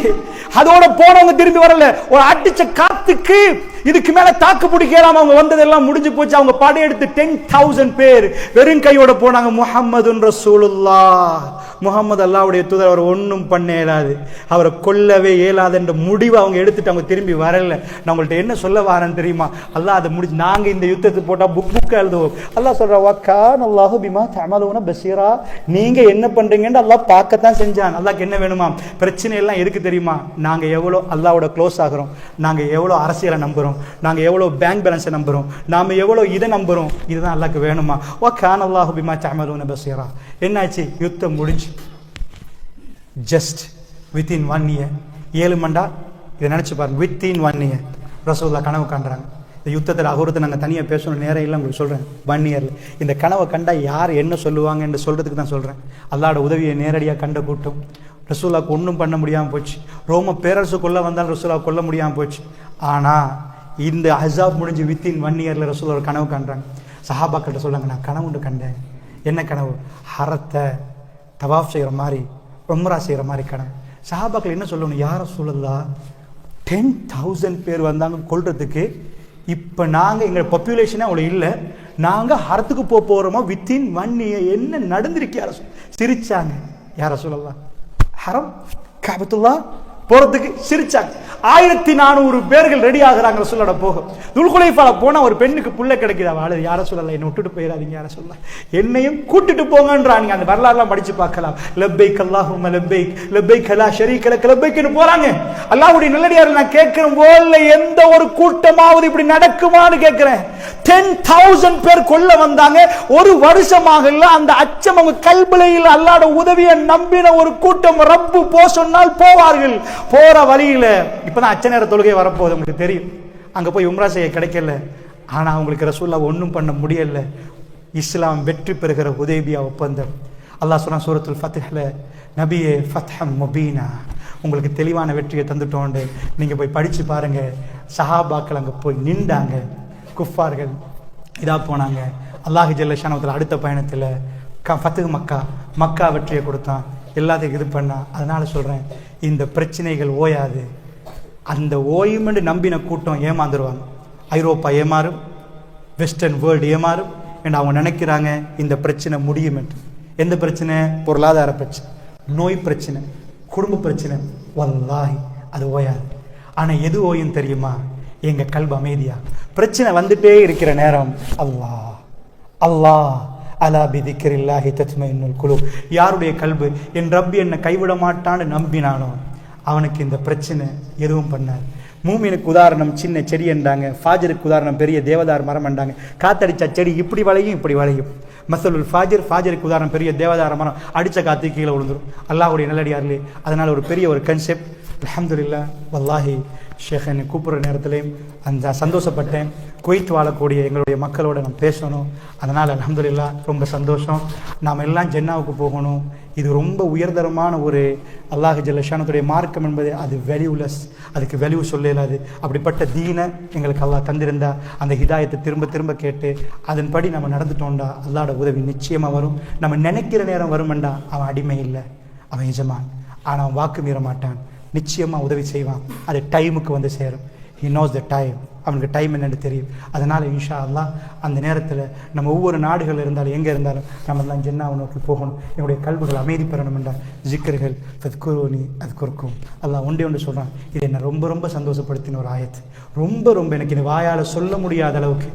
அதோட போனவங்க திரும்பி வரல. ஒரு அடிச்ச காத்துக்கு இதுக்கு மேல தாக்கு பிடிக்கலாம், அவங்க வந்ததெல்லாம் முடிஞ்சு போச்சு. அவங்க படையெடுத்து 10,000 பேர் வெறும் கையோட போனாங்க. முஹம்மதுன் ரசூலுல்லாஹ், முகமது அல்லாஹ்வுடைய தூதர், அவர் ஒன்றும் பண்ண இயலாது, அவரை கொல்லவே இயலாது என்ற முடிவை அவங்க எடுத்துட்டு அவங்க திரும்பி வரல. நான் உங்கள்கிட்ட என்ன சொல்ல வரேன்னு தெரியுமா? அல்லாஹ் அதை முடிச்சு நாங்க இந்த யுத்தத்துக்கு போட்டா புக் எழுதுவோம். அல்லாஹ் சொல்றா, வக்கான அல்லாஹு பிமா தஅமலூன பஸீரா, நீங்க என்ன பண்றீங்கன்னு அல்லாஹ் பார்க்கத்தான் செஞ்சான். அல்லாஹ்க்கு என்ன வேணுமா? பிரச்சனை எல்லாம் எதுக்கு தெரியுமா? நாங்க எவ்வளோ அல்லாஹ்வோட க்ளோஸ் ஆகிறோம், நாங்க எவ்வளோ அரசியலை நம்புறோம், நாங்க எவ்வளோ பேங்க் பேலன்ஸை நம்புறோம், நாம எவ்வளோ இதை நம்புறோம், இதுதான் அல்லாஹ்க்கு வேணுமா? வக்கான அல்லாஹு பிமா தஅமலூன பஸீரா. என்னாச்சு? யுத்தம் முடிஞ்சு ஜஸ்ட் வித்தின் 1 year, 7 மண்டா இதை நினைச்சு பாருங்க, வித்தின் 1 year ரசூலுல்லாஹ் கனவு காண்றாங்க. இந்த யுத்தத்தில் அகோரத்தை நாங்கள் தனியாக பேசணும், நேரம் இல்லை உங்களுக்கு சொல்கிறேன். 1 yearல இந்த கனவை கண்டா யார் என்ன சொல்லுவாங்க என்று சொல்கிறதுக்கு தான் சொல்கிறேன். அல்லாஹ்வோட உதவியை நேரடியாக கண்ட கூட்டம். ரசூலுல்லாஹ்க்கு ஒன்றும் பண்ண முடியாமல் போச்சு. ரோம பேரரசு கொல்ல வந்தாலும் ரசூலுல்லாஹ் கொல்ல முடியாமல் போச்சு. ஆனால் இந்த அஹ்ஸாப் முடிஞ்சு வித்தின் 1 yearல ரசூலுல்லாஹ் ஒரு கனவு காண்றாங்க. சஹாபாக்கிட்ட சொல்லுங்க, நான் கனவு ஒன்று கண்டேன். என்ன கனவு? ஹரத்தை தவாஃப் செய்கிற மாதிரி, உம்ரா செய்கிற மாதிரி கனவு. சஹாபாக்கள் என்ன சொல்லணும்? யார் ரசூலுல்லாஹ் 10,000 பேர் வந்தாங்க கொல்றதுக்கு, இப்போ நாங்கள் எங்கள் பாப்புலேஷனே அவ்வளோ இல்லை, நாங்கள் ஹரத்துக்கு போகிறோமா வித்தின் 1 year, என்ன நடந்திருக்கு? யார சிரிச்சாங்க. யார் ரசூலுல்லாஹ் ஹரம் கஅபத்துல்லாஹ் போறதுக்கு சிரிச்சாங்க. 1400 பேர்கள் ரெடி ஆகுறாங்க ரசூலோட போக. துல்குலைஃபால போனா ஒரு பெண்ணுக்கு புள்ள கிடைக்குது, அவ ஆளு, யார சொல்லல, என்னை விட்டுட்டு போயிடாதீங்க, யார சொல்ல, என்னையும் கூட்டிட்டு போங்கன்றாங்க. அந்த வரலாறுலாம் படிச்சு பார்க்கலாம். லப்பைக் அல்லாஹும்ம லப்பைக், லப்பைக் லா ஷரீக லக் லப்பைக்னு போறாங்க. அல்லாஹ்வுடைய நல்லடியார்கள், நான் கேட்கிறேன், போல எந்த ஒரு கூட்டமாவது இப்படி நடக்குமான்னு கேட்கிறேன். 10,000 பேர் கொல்ல வந்தாங்க. ஒரு வருஷமாக இல்ல, அந்த அச்சம் அவங்க கல்பலையில் அல்லாஹ்வோட உதவியை நம்பின ஒரு கூட்டம். ரப்பு போ சொன்னால் போவார்கள். போற வழியில இப்பதான் அச்ச நேர தொழுகை வரப்போகுது, உங்களுக்கு தெரியும். அங்க போய் உம்ரா செய்ய கிடைக்கல. ஆனா அவங்களுக்கு ரசூலுல்லாஹ் ஒன்றும் பண்ண முடியல. இஸ்லாம் வெற்றி பெறுகிற ஹுதைபியா ஒப்பந்தம். அல்லாஹ் சொன்னா சூரத்துல் ஃபத்ஹ்ல, நபியே ஃபத்ஹம் முபீனா, உங்களுக்கு தெளிவான வெற்றியை தந்துட்டோண்டு. நீங்க போய் படிச்சு பாருங்க. சஹாபாக்கள் அங்க போய் நின்றாங்க, குஃபார்கள் இதா போனாங்க. அல்லாஹ் ஜல்ல ஷானஹு அடுத்த பயணத்துல ஃபத்ஹ் மக்கா வெற்றியை கொடுத்தான், எல்லாத்துக்கும் இது பண்ணா. அதனால சொல்றேன், இந்த பிரச்சனைகள் ஓயாது. அந்த ஓயுமென்று நம்பின கூட்டம் ஏமாந்துருவாங்க. ஐரோப்பா ஏமாறும், வெஸ்டர்ன் வேர்ல்டு ஏமாறும் என்று அவங்க நினைக்கிறாங்க இந்த பிரச்சனை முடியும் என்று. எந்த பிரச்சனை? பொருளாதார பிரச்சனை, நோய் பிரச்சனை, குடும்ப பிரச்சனை. வல்லாஹி அது ஓயாது. ஆனால் எது ஓயும் தெரியுமா? எங்க கல்பு அமைதியா. பிரச்சனை வந்துட்டே இருக்கிற நேரம் அல்லாஹ் அல்லாஹ் அலா பிதிக்ரில்லாஹி தத்மைனுல் குலூப். யாருடைய கல்பு என் ரப்பி என்னை கைவிட மாட்டான்னு நம்பினானோ அவனுக்கு இந்த பிரச்சனை எதுவும் பண்ணார். மூமினுக்கு உதாரணம் சின்ன செடி என்றாங்க, ஃபாஜருக்கு உதாரணம் பெரிய தேவதார் மரம் என்றாங்க. காத்தடிச்சா செடி இப்படி வளையும் இப்படி வளையும். மசலுல் ஃபாஜருக்கு உதாரணம் பெரிய தேவதார மரம், அடித்த காத்து கீழே விழுந்துடும். அல்லாஹ்வுடைய நல்லடியார்களே, அதனால் ஒரு பெரிய ஒரு கன்செப்ட். அல்ஹம்துலில்லாஹ், வல்லாஹி ஷேக் என்னை கூப்பிட்ற நேரத்துலேயும் அந்த சந்தோஷப்பட்டேன். குவைத் வாழக்கூடிய எங்களுடைய மக்களோட நம்ம பேசணும். அதனால் அல்ஹம்துலில்லாஹ் ரொம்ப சந்தோஷம். நாம் எல்லாம் ஜென்னாவுக்கு போகணும். இது ரொம்ப உயர்தரமான ஒரு அல்லாஹ் ஜல்லஷானுடைய மார்க்கம் என்பது அது வேல்யூலெஸ், அதுக்கு வேல்யூ சொல்லலாது. அப்படிப்பட்ட தீனை எங்களுக்கு அல்லாஹ் தந்திருந்தா அந்த ஹிதாயத்தை திரும்ப திரும்ப கேட்டு அதன்படி நம்ம நடந்துட்டோம்டா அல்லாஹ்வோட உதவி நிச்சயமாக வரும். நம்ம நினைக்கிற நேரம் வருமெண்டா அவன் அடிமை இல்லை, அவன் எஜமான். ஆனால் அவன் வாக்கு மீற மாட்டான், நிச்சயமாக உதவி செய்வான். அது டைமுக்கு வந்து சேரும். ஹி நோஸ் த டைம், அவனுக்கு டைம் என்னென்னு தெரியும். அதனால் இன்ஷா அல்லாஹ் அந்த நேரத்தில் நம்ம ஒவ்வொரு நாடுகள் இருந்தாலும் எங்கே இருந்தாலும் நம்ம எல்லாம் ஜென்னாவை நோக்கி போகணும். என்னுடைய கல்விகள் அமைதி பெறணும் என்றால் ஜிக்கர்கள் ஃபத்குருனி அத்குர்க்கும். அல்லாஹ் ஒன்று சொல்கிறான். இது என்னை ரொம்ப ரொம்ப சந்தோஷப்படுத்தின ஒரு ஆயத்து. ரொம்ப எனக்கு இந்த வாயால் சொல்ல முடியாத அளவுக்கு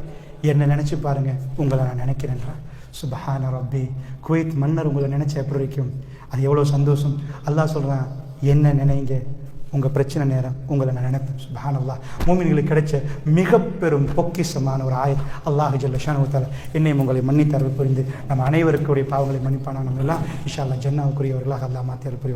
என்னை நினச்சி பாருங்கள், உங்களை நான் நினைக்கிறேன்றான். சுபஹான ரப்பி, குவைத் மன்னர் உங்களை நினச்சி எப்படி இருக்கும், அது எவ்வளோ சந்தோஷம். அல்லாஹ் சொல்கிறான், என்ன நினைங்க, உங்கள் பிரச்சனை நேரம் உங்களை நான் நினைப்பேன். சுப்ஹானல்லாஹ், மூமின்களுக்கு கிடைச்ச மிக பெரும் பொக்கிஷமான ஒரு ஆயத். அல்லாஹ் ஜல்லஷானஹு தஆலா என்னையும் உங்களை மன்னித்தருள் புரிந்து நம்ம அனைவருக்குடைய பாவங்களை மன்னிப்பானா. நம்ம எல்லாம் இன்ஷா அல்லாஹ் ஜன்னாவுக்குரியவர்களாக அல்லாஹ் மாற்றி அருள் புரிவான்.